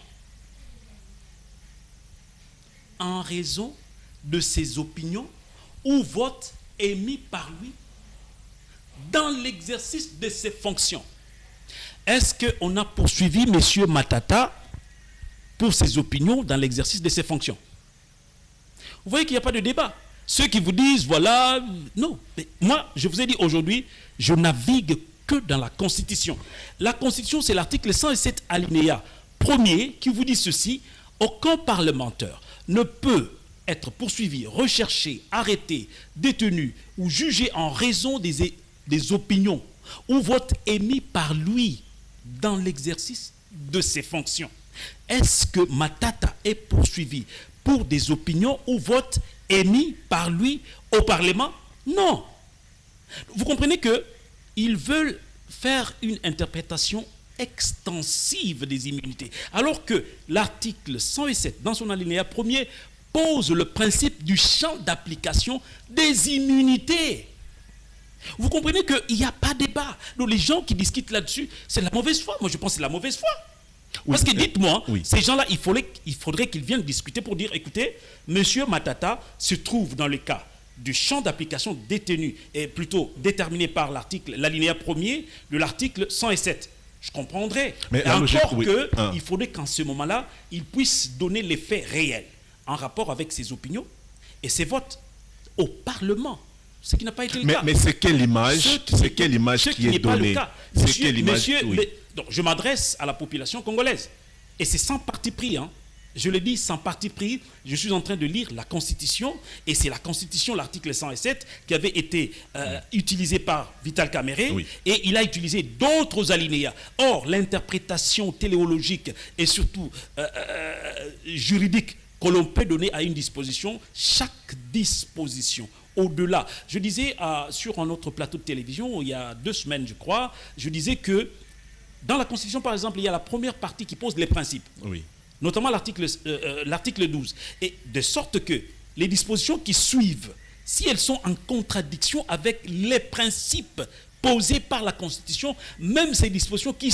En raison de ses opinions ou votes émis par lui dans l'exercice de ses fonctions. Est-ce qu'on a poursuivi M. Matata pour ses opinions dans l'exercice de ses fonctions? Vous voyez qu'il n'y a pas de débat. Ceux qui vous disent, voilà, non. Mais moi, je vous ai dit aujourd'hui, je navigue que dans la Constitution. La Constitution, c'est l'article 107 alinéa 1er qui vous dit ceci: aucun parlementaire ne peut être poursuivi, recherché, arrêté, détenu ou jugé en raison des opinions ou votes émis par lui dans l'exercice de ses fonctions. Est-ce que Matata est poursuivi pour des opinions ou votes émis par lui au Parlement? Non. Vous comprenez qu'ils veulent faire une interprétation extensive des immunités, alors que l'article 107, dans son alinéa 1er, pose le principe du champ d'application des immunités. Vous comprenez qu'il n'y a pas de débat. Donc les gens qui discutent là-dessus, c'est de la mauvaise foi. Moi, je pense que c'est de la mauvaise foi. Parce que dites-moi, ces gens-là, il faudrait qu'ils viennent discuter pour dire, écoutez, M. Matata se trouve dans le cas du champ d'application détenu, et plutôt déterminé par l'alinéa 1er de l'article 107. Je comprendrais. Mais encore qu'il faudrait qu'en ce moment-là, il puisse donner les faits réels en rapport avec ses opinions et ses votes au Parlement. Ce qui n'a pas été le cas. Mais c'est quelle image, qui est donnée? Donc, je m'adresse à la population congolaise. Et c'est sans parti pris. Hein. Je le dis sans parti pris. Je suis en train de lire la Constitution. Et c'est la Constitution, l'article 107, qui avait été utilisé par Vital Kamerhe. Oui. Et il a utilisé d'autres alinéas. Or, l'interprétation téléologique et surtout juridique que l'on peut donner à une disposition, chaque disposition, au-delà. Je disais sur un autre plateau de télévision, il y a 2 semaines, je crois, je disais que dans la Constitution, par exemple, il y a la première partie qui pose les principes, notamment l'article 12. Et de sorte que les dispositions qui suivent, si elles sont en contradiction avec les principes posés par la Constitution, même ces dispositions qui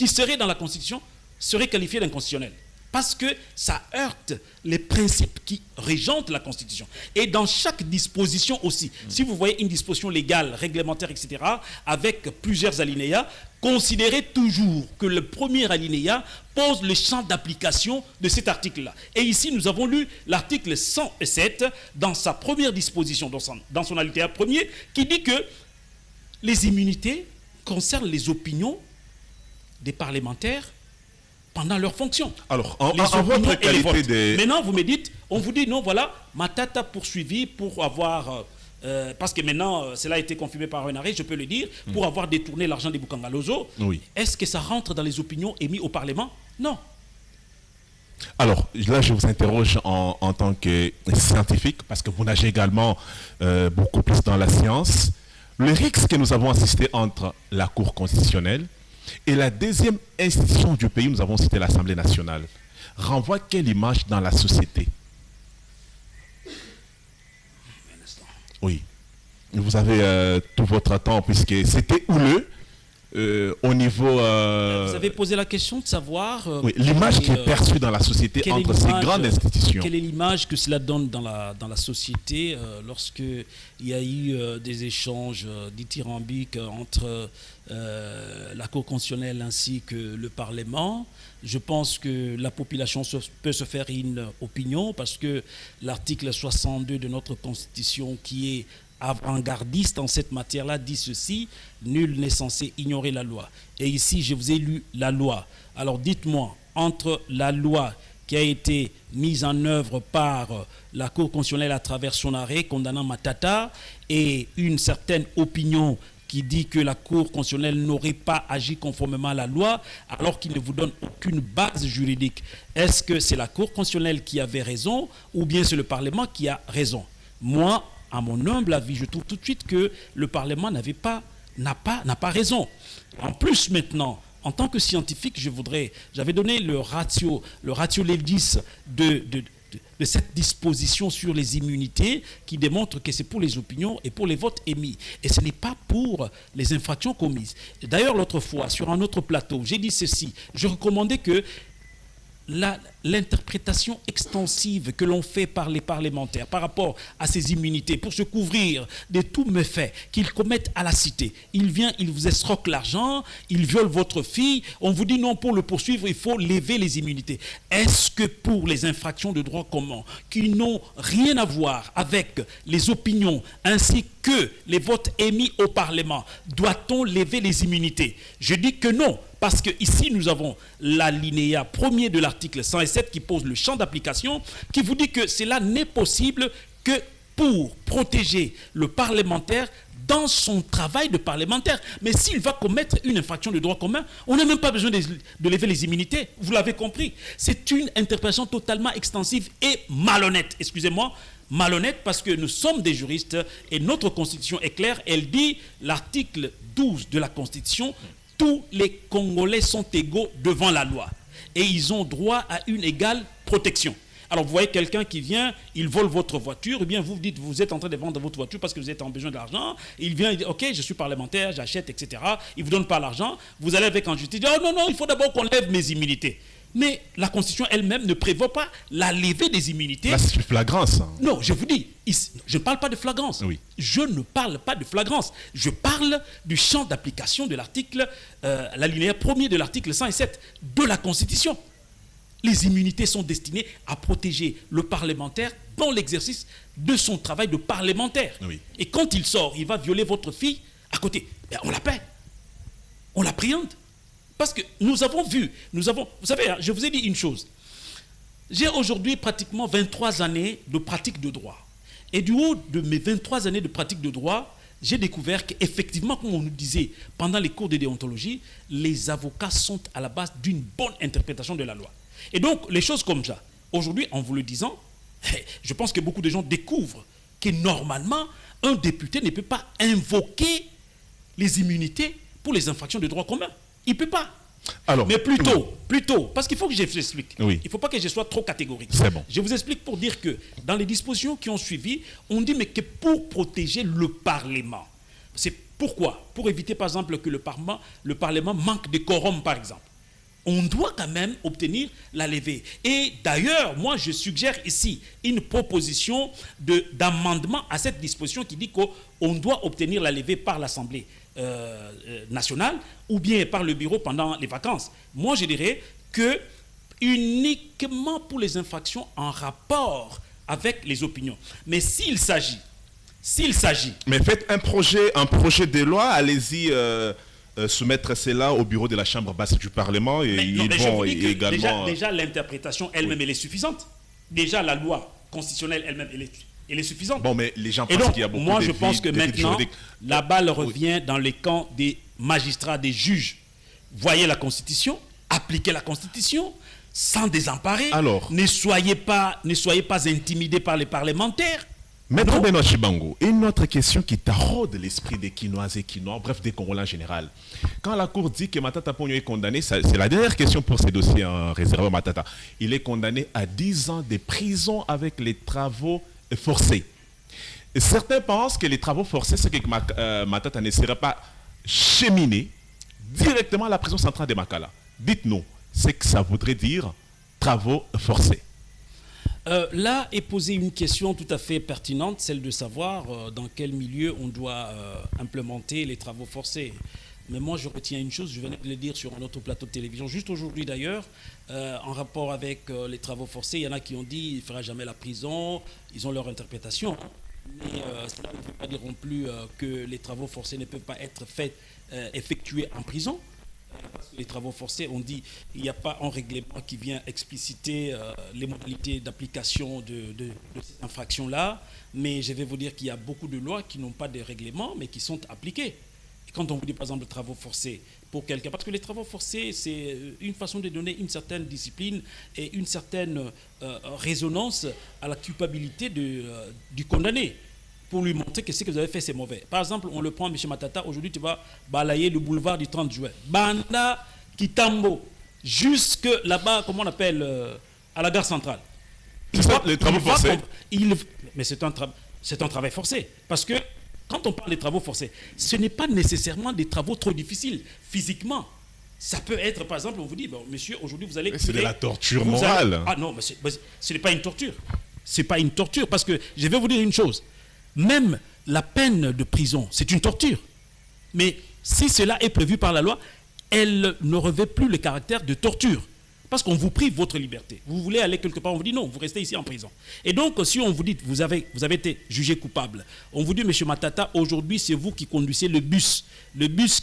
seraient dans la Constitution seraient qualifiées d'inconstitutionnelles. Parce que ça heurte les principes qui régentent la Constitution. Et dans chaque disposition aussi, si vous voyez une disposition légale, réglementaire, etc., avec plusieurs alinéas, considérez toujours que le premier alinéa pose le champ d'application de cet article-là. Et ici, nous avons lu l'article 107 dans sa première disposition, dans son alinéa 1er, qui dit que les immunités concernent les opinions des parlementaires pendant leur fonction. Alors, en Les opinions votre et les qualité votes. de... Maintenant, on vous dit, non, voilà, Matata poursuivi pour avoir... parce que maintenant, cela a été confirmé par un arrêt, je peux le dire, pour avoir détourné l'argent des Bukangalozo. Oui. Est-ce que ça rentre dans les opinions émises au Parlement? Non. Alors, là, je vous interroge en tant que scientifique, parce que vous nagez également beaucoup plus dans la science. Le risque que nous avons assisté entre la Cour constitutionnelle et la deuxième institution du pays, nous avons cité l'Assemblée nationale, renvoie quelle image dans la société? Oui. Vous avez tout votre temps, puisque c'était houleux au niveau... Vous avez posé la question de savoir... oui, l'image qui est perçue dans la société entre ces grandes institutions. Quelle est l'image que cela donne dans la société lorsqu'il y a eu des échanges dithyrambiques entre la Cour constitutionnelle ainsi que le Parlement? Je pense que la population peut se faire une opinion parce que l'article 62 de notre Constitution qui est avant-gardiste en cette matière-là dit ceci: nul n'est censé ignorer la loi. Et ici, je vous ai lu la loi. Alors dites-moi, entre la loi qui a été mise en œuvre par la Cour constitutionnelle à travers son arrêt condamnant Matata et une certaine opinion qui dit que la Cour constitutionnelle n'aurait pas agi conformément à la loi alors qu'il ne vous donne aucune base juridique, est-ce que c'est la Cour constitutionnelle qui avait raison ou bien c'est le Parlement qui a raison? Moi, à mon humble avis, je trouve tout de suite que le Parlement n'a pas raison. En plus, maintenant, en tant que scientifique, j'avais donné le ratio Levdis de cette disposition sur les immunités qui démontre que c'est pour les opinions et pour les votes émis. Et ce n'est pas pour les infractions commises. D'ailleurs, l'autre fois, sur un autre plateau, j'ai dit ceci. Je recommandais que l'interprétation extensive que l'on fait par les parlementaires par rapport à ces immunités pour se couvrir de tous méfaits qu'ils commettent à la cité. Il vient, il vous escroque l'argent, il viole votre fille, on vous dit non, pour le poursuivre, il faut lever les immunités. Est-ce que pour les infractions de droit commun qui n'ont rien à voir avec les opinions ainsi que les votes émis au Parlement, doit-on lever les immunités? Je dis que non. Parce que ici, nous avons l'alinéa premier de l'article 107 qui pose le champ d'application, qui vous dit que cela n'est possible que pour protéger le parlementaire dans son travail de parlementaire. Mais s'il va commettre une infraction de droit commun, on n'a même pas besoin de lever les immunités. Vous l'avez compris. C'est une interprétation totalement extensive et malhonnête. Excusez-moi. Malhonnête parce que nous sommes des juristes et notre Constitution est claire. Elle dit, l'article 12 de la Constitution, tous les Congolais sont égaux devant la loi et ils ont droit à une égale protection. Alors vous voyez quelqu'un qui vient, il vole votre voiture, ou bien vous dites vous êtes en train de vendre votre voiture parce que vous êtes en besoin d'argent, il vient, il dit ok, je suis parlementaire, j'achète, etc. Il ne vous donne pas l'argent, vous allez avec en justice, oh non, non, il faut d'abord qu'on lève mes immunités. Mais la Constitution elle-même ne prévoit pas la levée des immunités. Là, c'est une flagrance. Non, je vous dis, je ne parle pas de flagrance. Oui. Je ne parle pas de flagrance. Je parle du champ d'application de l'article, l'alinéa premier de l'article 107 de la Constitution. Les immunités sont destinées à protéger le parlementaire dans l'exercice de son travail de parlementaire. Oui. Et quand il sort, il va violer votre fille à côté. Ben, on la paie. On l'appréhende. Parce que nous avons vu, vous savez, je vous ai dit une chose. J'ai aujourd'hui pratiquement 23 années de pratique de droit. Et du haut de mes 23 années de pratique de droit, j'ai découvert qu'effectivement, comme on nous disait pendant les cours de déontologie, les avocats sont à la base d'une bonne interprétation de la loi. Et donc, les choses comme ça, aujourd'hui, en vous le disant, je pense que beaucoup de gens découvrent que normalement, un député ne peut pas invoquer les immunités pour les infractions de droit commun. Il ne peut pas. Alors, mais plutôt, parce qu'il faut que je vous explique. Oui. Il ne faut pas que je sois trop catégorique. C'est bon. Je vous explique pour dire que dans les dispositions qui ont suivi, on dit mais que pour protéger le Parlement. C'est pourquoi? Pour éviter par exemple que le Parlement manque de quorum par exemple. On doit quand même obtenir la levée. Et d'ailleurs, moi je suggère ici une proposition d'amendement à cette disposition qui dit qu'on doit obtenir la levée par l'Assemblée nationale ou bien par le bureau pendant les vacances. Moi je dirais que uniquement pour les infractions en rapport avec les opinions. Mais s'il s'agit... Mais faites un projet de loi, allez-y soumettre cela au bureau de la Chambre basse du Parlement et Mais ils je vont vous dis que également... déjà l'interprétation elle-même, elle est suffisante. Déjà, la loi constitutionnelle elle-même, elle est suffisante. Bon, mais les gens Et pensent donc, qu'il y a beaucoup moi, de je pense que de vides maintenant, juridiques. la balle revient dans les camps des magistrats, des juges. Voyez la Constitution, appliquez la Constitution sans désemparer. Alors, ne soyez pas intimidés par les parlementaires. Maître Non. Benoît Chibango, une autre question qui taraude l'esprit des Quinoises et Quinois, bref des Congolais en général. Quand la Cour dit que Matata Pogno est condamné, c'est la dernière question pour ces dossiers réservés à Matata. Il est condamné à 10 ans de prison avec les travaux forcés. Et certains pensent que les travaux forcés, c'est que Matata ne serait pas cheminé directement à la prison centrale de Makala. Dites-nous, c'est que ça voudrait dire travaux forcés. Là est posée une question tout à fait pertinente, celle de savoir dans quel milieu on doit implémenter les travaux forcés. Mais moi, je retiens une chose, je venais de le dire sur un autre plateau de télévision, juste aujourd'hui d'ailleurs, en rapport avec les travaux forcés. Il y en a qui ont dit qu'il ne fera jamais la prison, ils ont leur interprétation. Mais cela ne veut pas dire non plus que les travaux forcés ne peuvent pas être effectués en prison. Parce que les travaux forcés, on dit il n'y a pas un règlement qui vient expliciter les modalités d'application de cette infraction-là, mais je vais vous dire qu'il y a beaucoup de lois qui n'ont pas de règlement, mais qui sont appliquées. Et quand on vous dit par exemple travaux forcés pour quelqu'un, parce que les travaux forcés, c'est une façon de donner une certaine discipline et une certaine résonance à la culpabilité du condamné, pour lui montrer que ce que vous avez fait, c'est mauvais. Par exemple, on le prend, M. Matata, aujourd'hui, tu vas balayer le boulevard du 30 juin. Banda, Kitambo, jusque là-bas, comment on appelle, à la gare centrale. C'est ça, les travaux forcés. Mais c'est un travail forcé. Parce que quand on parle des travaux forcés, ce n'est pas nécessairement des travaux trop difficiles physiquement. Ça peut être, par exemple, on vous dit, bon, monsieur, aujourd'hui, vous allez... C'est de la torture morale. Ah non, mais ce n'est pas une torture. Ce n'est pas une torture, parce que je vais vous dire une chose. Même la peine de prison, c'est une torture. Mais si cela est prévu par la loi, elle ne revêt plus le caractère de torture. Parce qu'on vous prive votre liberté. Vous voulez aller quelque part, on vous dit non, vous restez ici en prison. Et donc, si on vous dit, vous avez été jugé coupable, on vous dit, monsieur Matata, aujourd'hui, c'est vous qui conduisez le bus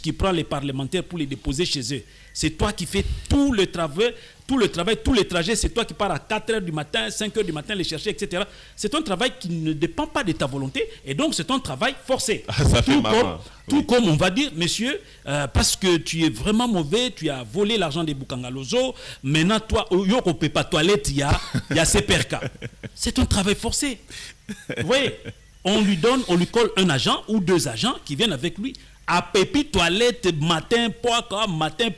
qui prend les parlementaires pour les déposer chez eux. C'est toi qui fais tout le travail, tous les trajets, c'est toi qui pars à 4 h du matin, 5 h du matin, les chercher, etc. C'est un travail qui ne dépend pas de ta volonté, et donc c'est un travail forcé. Ça fait marrant. Tout comme on va dire, monsieur, parce que tu es vraiment mauvais, tu as volé l'argent des Bukangalozo, maintenant toi, au Yoko Pepa Toilette, il y a ces percas. C'est un travail forcé. Vous voyez, on lui colle un agent ou 2 agents qui viennent avec lui à Pépi Toilette matin,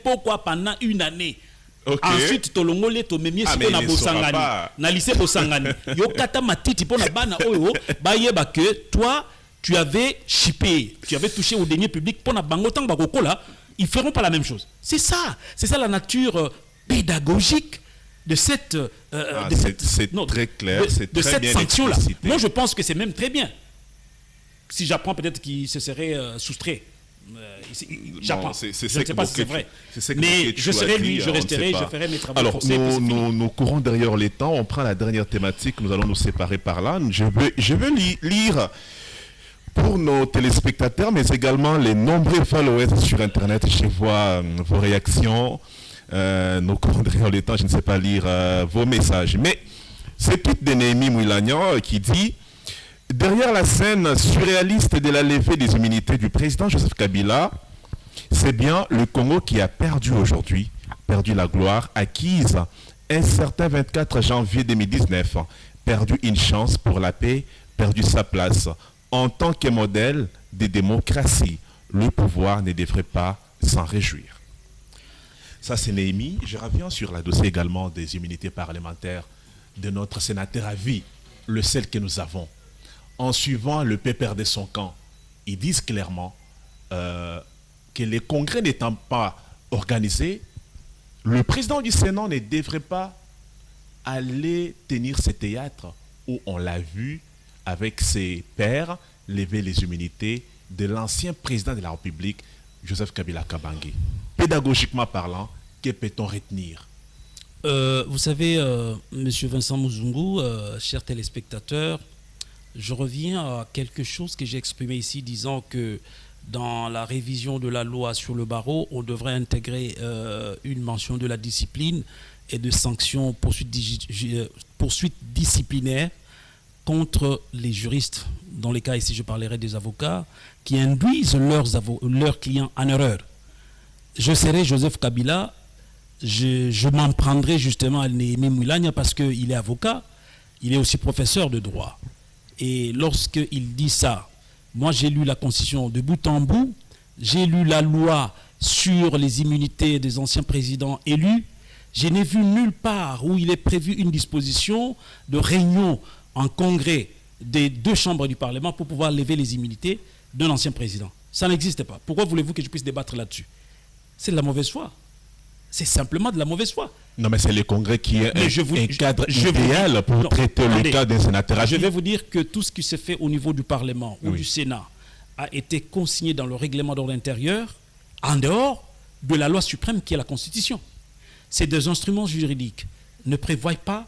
pourquoi pendant 1 année. Okay. Ensuite, tolongole to memie siko na bosangani. Na lycée bosangani. Yo kata matiti pona bana oyo ba yeba que toi tu avais chippé, tu avais touché au denier public pona bango tang bakokola, ils feront pas la même chose. C'est ça la nature pédagogique de cette c'est très clair, c'est de très cette bien sanction là. explicité. Moi je pense que c'est même très bien. Si j'apprends peut-être qu'il se serait soustrait. J'apprends. Je ne sais pas si c'est vrai. Mais je serai lui, je resterai, je ferai mes travaux. Alors, forcés, nous courons derrière les temps. On prend la dernière thématique. Nous allons nous séparer par là. Je veux lire pour nos téléspectateurs, mais également les nombreux followers sur Internet. Je vois vos réactions. Nous courons derrière les temps. Je ne sais pas lire vos messages. Mais c'est tweet de Néhémie Mouilagnan qui dit: derrière la scène surréaliste de la levée des immunités du président Joseph Kabila, c'est bien le Congo qui a perdu aujourd'hui, perdu la gloire acquise un certain 24 janvier 2019, perdu une chance pour la paix, perdu sa place en tant que modèle de démocratie. Le pouvoir ne devrait pas s'en réjouir. Ça, c'est Néhémie. Je reviens sur le dossier également des immunités parlementaires de notre sénateur à vie, le seul que nous avons. En suivant le PPR de son camp, ils disent clairement que les congrès n'étant pas organisés, le président du Sénat ne devrait pas aller tenir ce théâtre où on l'a vu avec ses pairs lever les immunités de l'ancien président de la République, Joseph Kabila Kabange. Pédagogiquement parlant, que peut-on retenir? Vous savez, Monsieur Vincent Muzungu, chers téléspectateurs, je reviens à quelque chose que j'ai exprimé ici, disant que dans la révision de la loi sur le barreau, on devrait intégrer une mention de la discipline et de sanctions poursuites disciplinaires contre les juristes, dans les cas ici je parlerai des avocats, qui induisent leurs clients en erreur. Je serai Joseph Kabila, je m'en prendrai justement à Néhémie Moulania parce qu'il est avocat, il est aussi professeur de droit. Et lorsqu'il dit ça, moi j'ai lu la Constitution de bout en bout, j'ai lu la loi sur les immunités des anciens présidents élus, je n'ai vu nulle part où il est prévu une disposition de réunion en congrès des deux chambres du Parlement pour pouvoir lever les immunités d'un ancien président. Ça n'existe pas. Pourquoi voulez-vous que je puisse débattre là-dessus? C'est de la mauvaise foi. C'est simplement de la mauvaise foi. Non, mais c'est le Congrès qui est un cadre idéal pour traiter le cas d'un sénateur. Je vais vous dire que tout ce qui se fait au niveau du Parlement ou du Sénat a été consigné dans le règlement d'ordre intérieur en dehors de la loi suprême qui est la Constitution. Ces deux instruments juridiques ne prévoient pas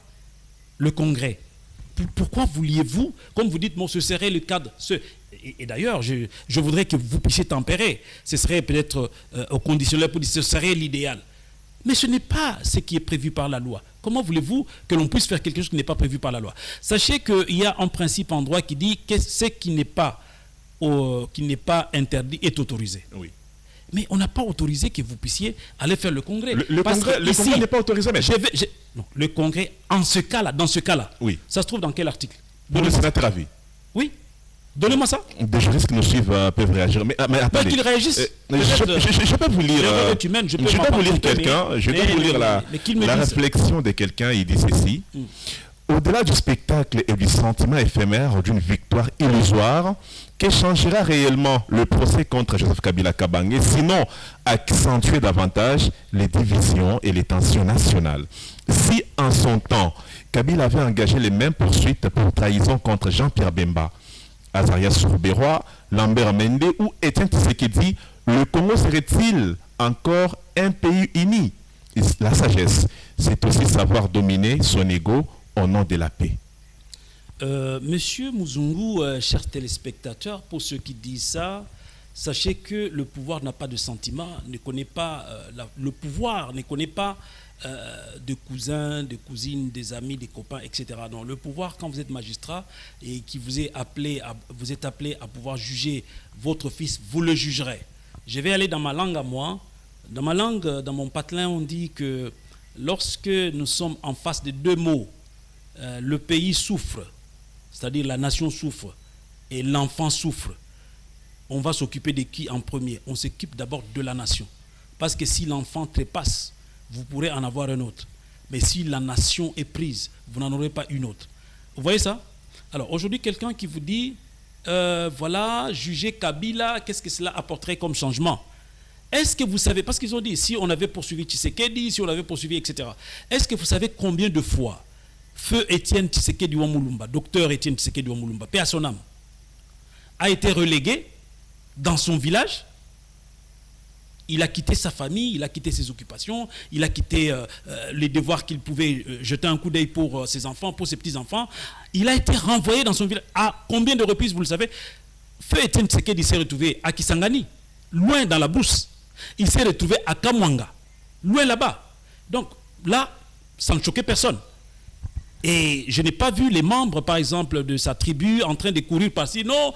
le Congrès. Pourquoi vouliez-vous, comme vous dites, ce serait le cadre... Et d'ailleurs, je voudrais que vous puissiez tempérer. Ce serait peut-être au conditionnel pour dire que ce serait l'idéal. Mais ce n'est pas ce qui est prévu par la loi. Comment voulez-vous que l'on puisse faire quelque chose qui n'est pas prévu par la loi? Sachez qu'il y a un principe en droit qui dit que ce qui n'est pas interdit est autorisé. Oui. Mais on n'a pas autorisé que vous puissiez aller faire le congrès. Le congrès n'est pas autorisé, mais... Non, le congrès, dans ce cas-là, oui. Ça se trouve dans quel article? Pour le sénateur à vie. Oui. Donnez-moi ça. Des juristes qui nous suivent peuvent réagir. Mais attendez. Qu'ils réagissent. Je peux vous lire. Je peux vous lire quelqu'un. Je peux vous lire la réflexion de quelqu'un. Il dit ceci. Au-delà du spectacle et du sentiment éphémère d'une victoire illusoire, que changera réellement le procès contre Joseph Kabila Kabange, sinon accentuer davantage les divisions et les tensions nationales? Si en son temps, Kabila avait engagé les mêmes poursuites pour trahison contre Jean-Pierre Bemba, Azaria Sourbérois, Lambert Mende ou Étienne Tshisekedi, le Congo serait-il encore un pays uni? La sagesse, c'est aussi savoir dominer son ego au nom de la paix. Monsieur Muzungu, chers téléspectateurs, pour ceux qui disent ça, sachez que le pouvoir n'a pas de sentiment, ne connaît pas, le pouvoir ne connaît pas de cousins, de cousines, des amis, des copains, etc. Non, le pouvoir, quand vous êtes magistrat et qui vous êtes appelé à pouvoir juger votre fils, vous le jugerez. Je vais aller dans ma langue à moi. Dans ma langue, dans mon patelin, on dit que lorsque nous sommes en face de deux mots, le pays souffre, c'est-à-dire la nation souffre, et l'enfant souffre, on va s'occuper de qui en premier? On s'occupe d'abord de la nation. Parce que si l'enfant trépasse, vous pourrez en avoir un autre. Mais si la nation est prise, vous n'en aurez pas une autre. Vous voyez ça? Alors aujourd'hui, quelqu'un qui vous dit, voilà, juger Kabila, qu'est-ce que cela apporterait comme changement? Est-ce que vous savez, parce qu'ils ont dit, si on avait poursuivi Tshisekedi, si on avait poursuivi, etc. Est-ce que vous savez combien de fois Feu Étienne Tshisekedi Wamulumba, docteur Étienne Tshisekedi Wamulumba, paix à son âme, a été relégué dans son village? Il a quitté sa famille, il a quitté ses occupations, il a quitté les devoirs qu'il pouvait jeter un coup d'œil pour ses enfants, pour ses petits-enfants. Il a été renvoyé dans son village. À combien de reprises, vous le savez? Feu Étienne Tshisekedi s'est retrouvé à Kisangani, loin dans la brousse. Il s'est retrouvé à Kamwanga, loin là-bas. Donc là, ça ne choquait personne. Et je n'ai pas vu les membres, par exemple, de sa tribu en train de courir par-ci. Non,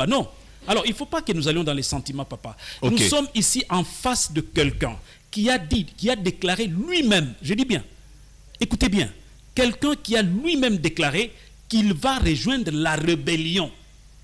non. Alors, il ne faut pas que nous allions dans les sentiments, papa. Okay. Nous sommes ici en face de quelqu'un qui a dit, qui a déclaré lui-même, je dis bien, écoutez bien, quelqu'un qui a lui-même déclaré qu'il va rejoindre la rébellion.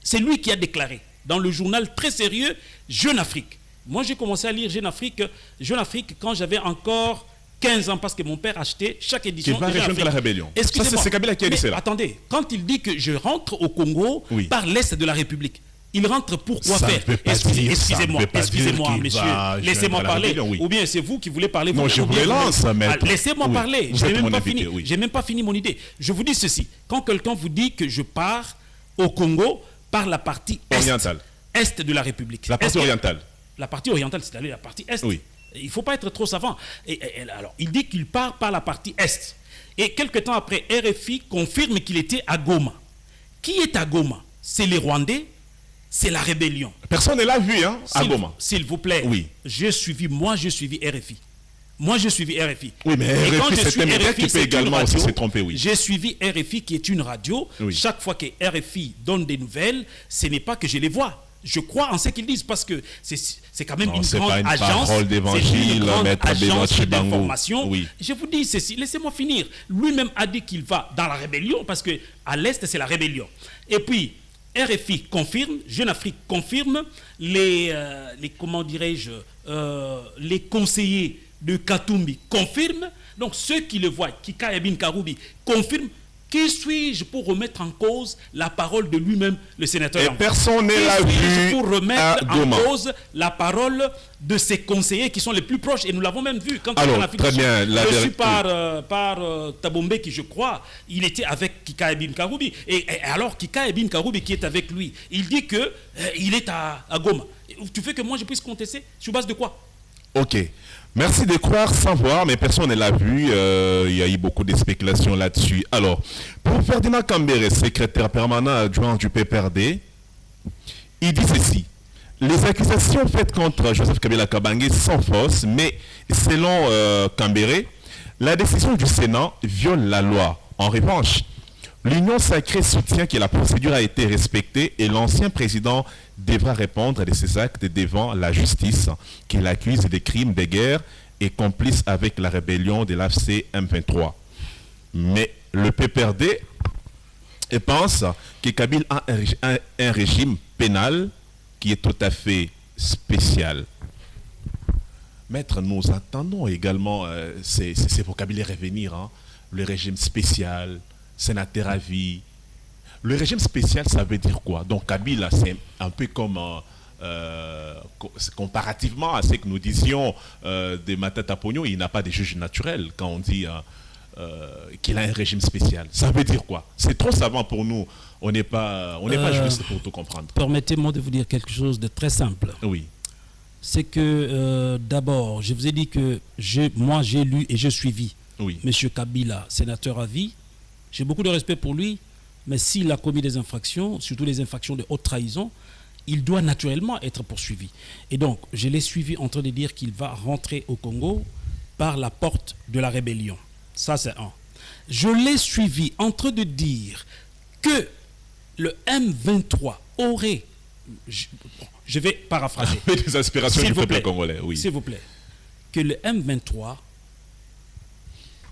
C'est lui qui a déclaré dans le journal très sérieux Jeune Afrique. Moi, j'ai commencé à lire Jeune Afrique quand j'avais encore 15 ans, parce que mon père achetait chaque édition. Il va rejoindre la rébellion. Excusez-moi. C'est Kabila qui a dit cela. Attendez, quand il dit que je rentre au Congo par l'est de la République, il rentre pour quoi faire? Excusez-moi, monsieur, laissez-moi parler. Ou bien c'est vous qui voulez parler? Non, je vous relance, maître. Laissez-moi parler, je n'ai même pas fini mon idée. Je vous dis ceci, quand quelqu'un vous dit que je pars au Congo par la partie est de la République. La partie orientale. La partie orientale, c'est-à-dire la partie est. Oui. Il ne faut pas être trop savant. Alors, il dit qu'il part par la partie est. Et quelque temps après, RFI confirme qu'il était à Goma. Qui est à Goma? C'est les Rwandais c'est la rébellion. Personne ne l'a vu, hein, à Goma. S'il vous plaît, Oui. j'ai suivi RFI. Moi, j'ai suivi RFI. Oui, mais Et quand RFI, je c'est suis un média qui RFI, peut c'est une également radio. aussi se tromper, oui. J'ai suivi RFI, qui est une radio. Oui. Chaque fois que RFI donne des nouvelles, ce n'est pas que je les vois. Je crois en ce qu'ils disent parce que c'est quand même Non, une c'est grande pas une agence. parole d'évangile, Maître agence Benoît Chibango. d'information. Oui. Je vous dis ceci, laissez-moi finir. Lui-même a dit qu'il va dans la rébellion parce que à l'Est, c'est la rébellion. Et puis, RFI confirme, Jeune Afrique confirme, les comment dirais-je, les conseillers de Katumbi confirment. Donc ceux qui le voient, Kika Ebin Karoubi, confirment. Qui suis-je pour remettre en cause la parole de lui-même, le sénateur? Et personne ne l'a vu pour remettre à en Goma. cause la parole de ses conseillers qui sont les plus proches. Et nous l'avons même vu quand Alors, on a fait très bien, la reçu vérité- par Tabombe, qui je crois, il était avec Kika Ebin Karoubi. Et alors, Kika Ebin Karoubi qui est avec lui, il dit que il est à Goma. Tu fais que moi je puisse contester sur base de quoi? Ok. Merci de croire sans voir, mais personne ne l'a vu. Il y a eu beaucoup de spéculations là-dessus. Alors, pour Ferdinand Kambere, secrétaire permanent adjoint du PPRD, il dit ceci. Les accusations faites contre Joseph Kabila Kabange sont fausses, mais selon Kambere, la décision du Sénat viole la loi. En revanche, l'Union sacrée soutient que la procédure a été respectée et l'ancien président devra répondre de ses actes devant la justice, qui l'accuse des crimes de guerre et complice avec la rébellion de l'AFC M23. Mais le PPRD pense que Kabila a un régime pénal qui est tout à fait spécial. Maître, nous attendons également, c'est pour Kabila revenir, hein, le régime spécial, sénateur à vie. Le régime spécial, ça veut dire quoi? Donc Kabila, c'est un peu comme, comparativement à ce que nous disions de Matata Pogno, il n'a pas de juge naturel quand on dit qu'il a un régime spécial. Ça veut dire quoi? C'est trop savant pour nous. On n'est pas juriste pour tout comprendre. Permettez-moi de vous dire quelque chose de très simple. Oui. C'est que d'abord, je vous ai dit que moi j'ai lu et j'ai suivi Oui. M. Kabila, sénateur à vie. J'ai beaucoup de respect pour lui, mais s'il a commis des infractions, surtout les infractions de haute trahison, il doit naturellement être poursuivi. Et donc, je l'ai suivi en train de dire qu'il va rentrer au Congo par la porte de la rébellion. Ça, c'est un. Je l'ai suivi en train de dire que le M23 aurait... Je vais paraphraser. Des aspirations S'il du vous peuple plaît. congolais, oui. S'il vous plaît. Que le M23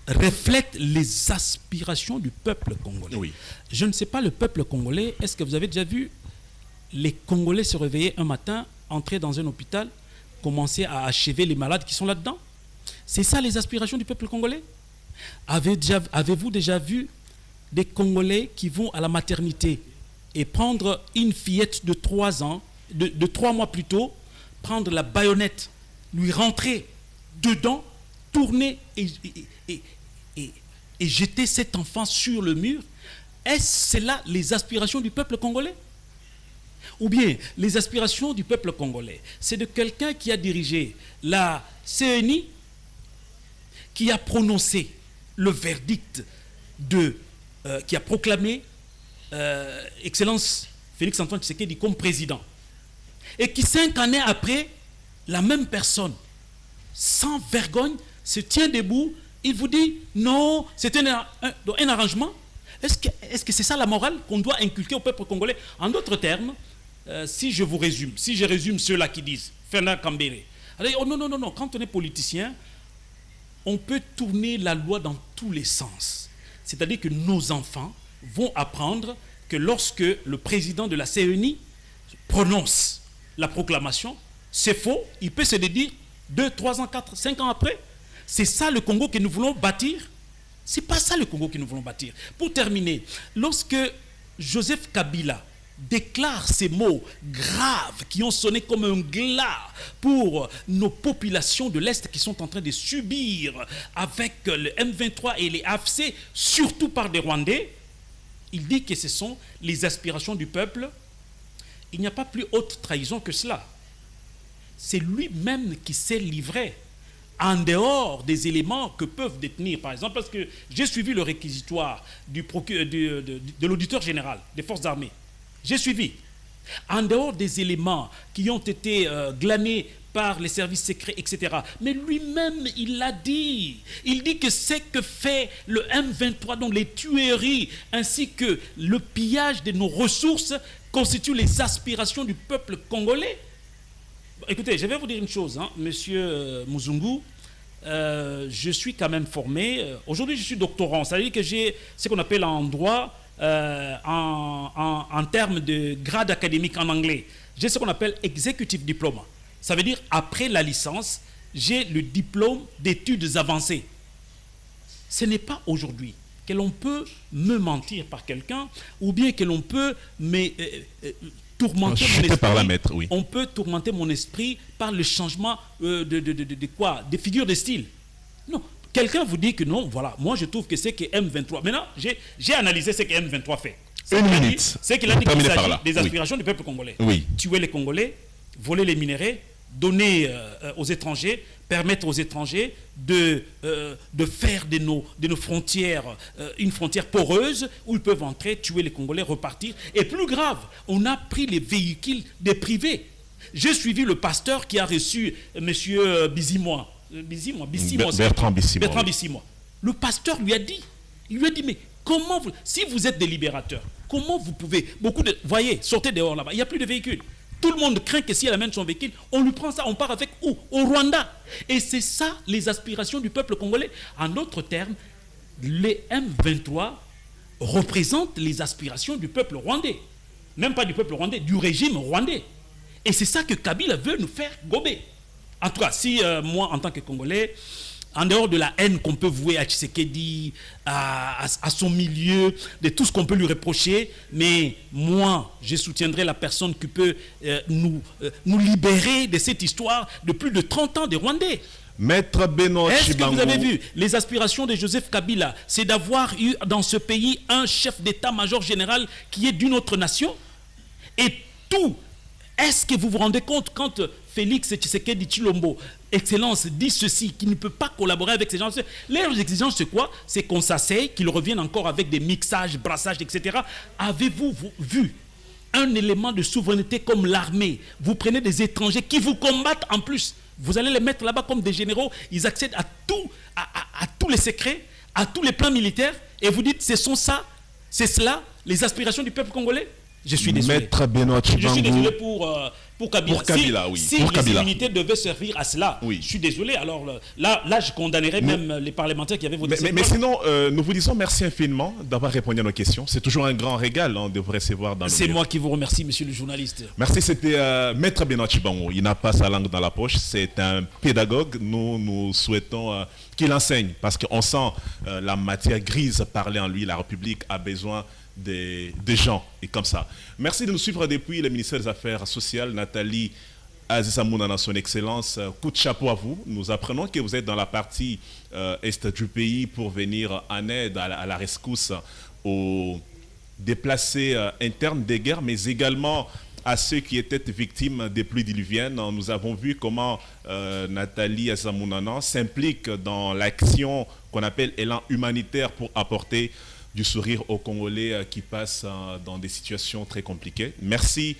reflète les aspirations du peuple congolais. Oui. Je ne sais pas, le peuple congolais, est-ce que vous avez déjà vu les Congolais se réveiller un matin, entrer dans un hôpital, commencer à achever les malades qui sont là-dedans? C'est ça les aspirations du peuple congolais? Avez-vous déjà vu des Congolais qui vont à la maternité et prendre une fillette de 3 ans, de 3 mois plus tôt, prendre la baïonnette, lui rentrer dedans, tourner et jeter cet enfant sur le mur? Est-ce là les aspirations du peuple congolais? Ou bien les aspirations du peuple congolais, c'est de quelqu'un qui a dirigé la CENI, qui a prononcé le verdict qui a proclamé Excellence Félix-Antoine Tshisekedi comme président. Et qui 5 années après, la même personne, sans vergogne, se tient debout, il vous dit non, c'est un arrangement. Est-ce que c'est ça la morale qu'on doit inculquer au peuple congolais? En d'autres termes, si je résume ceux-là qui disent, Ferdinand Kambere, oh non, quand on est politicien, on peut tourner la loi dans tous les sens. C'est-à-dire que nos enfants vont apprendre que lorsque le président de la CENI prononce la proclamation, c'est faux, il peut se dédire 2, 3 ans, 4, 5 ans après. C'est ça le Congo que nous voulons bâtir? C'est pas ça le Congo que nous voulons bâtir. Pour terminer, lorsque Joseph Kabila déclare ces mots graves qui ont sonné comme un glas pour nos populations de l'Est qui sont en train de subir avec le M23 et les AFC, surtout par des Rwandais, il dit que ce sont les aspirations du peuple. Il n'y a pas plus haute trahison que cela. C'est lui-même qui s'est livré en dehors des éléments que peuvent détenir, par exemple, parce que j'ai suivi le réquisitoire de l'auditeur général des forces armées. J'ai suivi. En dehors des éléments qui ont été glanés par les services secrets, etc. Mais lui-même, il l'a dit. Il dit que ce que fait le M23, donc les tueries, ainsi que le pillage de nos ressources, constituent les aspirations du peuple congolais. Écoutez, je vais vous dire une chose, hein, monsieur Muzungu. Je suis quand même formé. Aujourd'hui, je suis doctorant. Ça veut dire que j'ai ce qu'on appelle en droit, en termes de grade académique en anglais, j'ai ce qu'on appelle executive diploma. Ça veut dire, après la licence, j'ai le diplôme d'études avancées. Ce n'est pas aujourd'hui que l'on peut me mentir par quelqu'un, ou bien que l'on peut tourmenter mon esprit. Paramètres, oui. On peut tourmenter mon esprit par le changement des figures de style. Non. Quelqu'un vous dit que non, voilà, moi je trouve que c'est que M23. Maintenant, j'ai analysé ce que M23 fait. Une minute. C'est qu'il a dit qu'il s'agit des aspirations du peuple congolais. Oui. Tuer les Congolais, voler les minéraux, donner aux étrangers, permettre aux étrangers de faire de nos frontières une frontière poreuse où ils peuvent entrer, tuer les Congolais, repartir. Et plus grave, on a pris les véhicules des privés. J'ai suivi le pasteur qui a reçu M. Bissimois. Bertrand Bissimois. Bissimois. Le pasteur lui a dit, mais comment si vous êtes des libérateurs, comment vous pouvez, voyez, sortez dehors là-bas, il n'y a plus de véhicules. Tout le monde craint que si elle amène son véhicule, on lui prend ça, on part avec où? Au Rwanda. Et c'est ça les aspirations du peuple congolais. En d'autres termes, les M23 représentent les aspirations du peuple rwandais. Même pas du peuple rwandais, du régime rwandais. Et c'est ça que Kabila veut nous faire gober. En tout cas, si moi, en tant que Congolais, en dehors de la haine qu'on peut vouer à Tshisekedi, à son milieu, de tout ce qu'on peut lui reprocher, mais moi, je soutiendrai la personne qui peut nous libérer de cette histoire de plus de 30 ans des Rwandais. Maître Benoît Chibangu. Est-ce que vous avez vu les aspirations de Joseph Kabila, c'est d'avoir eu dans ce pays un chef d'état-major général qui est d'une autre nation? Et tout, est-ce que vous vous rendez compte quand Félix Tshisekedi Tshilombo, Excellence, dit ceci, qu'il ne peut pas collaborer avec ces gens? Leurs exigences, c'est quoi? C'est qu'on s'asseye, qu'ils reviennent encore avec des mixages, brassages, etc. Avez-vous vu un élément de souveraineté comme l'armée? Vous prenez des étrangers qui vous combattent en plus. Vous allez les mettre là-bas comme des généraux. Ils accèdent à tous les secrets, à tous les plans militaires. Et vous dites, c'est cela, les aspirations du peuple congolais? Je suis désolé. Maître Benoît Chibangu. Je suis désolé pour Kabila. Pour Kabila, oui. Si pour les Kabila. immunités devaient servir à cela, oui. Je suis désolé. Alors là je condamnerais même les parlementaires qui avaient voté. Mais sinon, nous vous disons merci infiniment d'avoir répondu à nos questions. C'est toujours un grand régal de vous recevoir dans le C'est moi qui vous remercie, monsieur le journaliste. Merci, c'était Maître Benoît Chibangu. Il n'a pas sa langue dans la poche. C'est un pédagogue. Nous souhaitons qu'il enseigne parce qu'on sent la matière grise parler en lui. La République a besoin des gens et comme ça. Merci de nous suivre depuis le ministère des Affaires sociales. Nathalie Azisamouna, son excellence, coup de chapeau à vous. Nous apprenons que vous êtes dans la partie est du pays pour venir en aide à la rescousse aux déplacés internes des guerres, mais également à ceux qui étaient victimes des pluies diluviennes. Nous avons vu comment Nathalie Azisamouna s'implique dans l'action qu'on appelle élan humanitaire pour apporter du sourire aux Congolais qui passent dans des situations très compliquées. Merci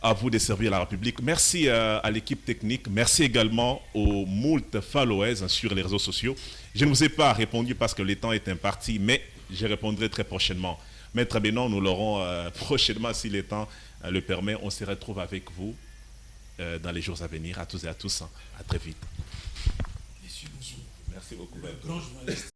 à vous de servir la République. Merci à l'équipe technique. Merci également aux moult followers sur les réseaux sociaux. Je ne vous ai pas répondu parce que le temps est imparti, mais je répondrai très prochainement. Maître Benoît, nous l'aurons prochainement si le temps le permet. On se retrouve avec vous dans les jours à venir. À tous et à tous, à très vite. Monsieur, merci beaucoup. Le grand journaliste.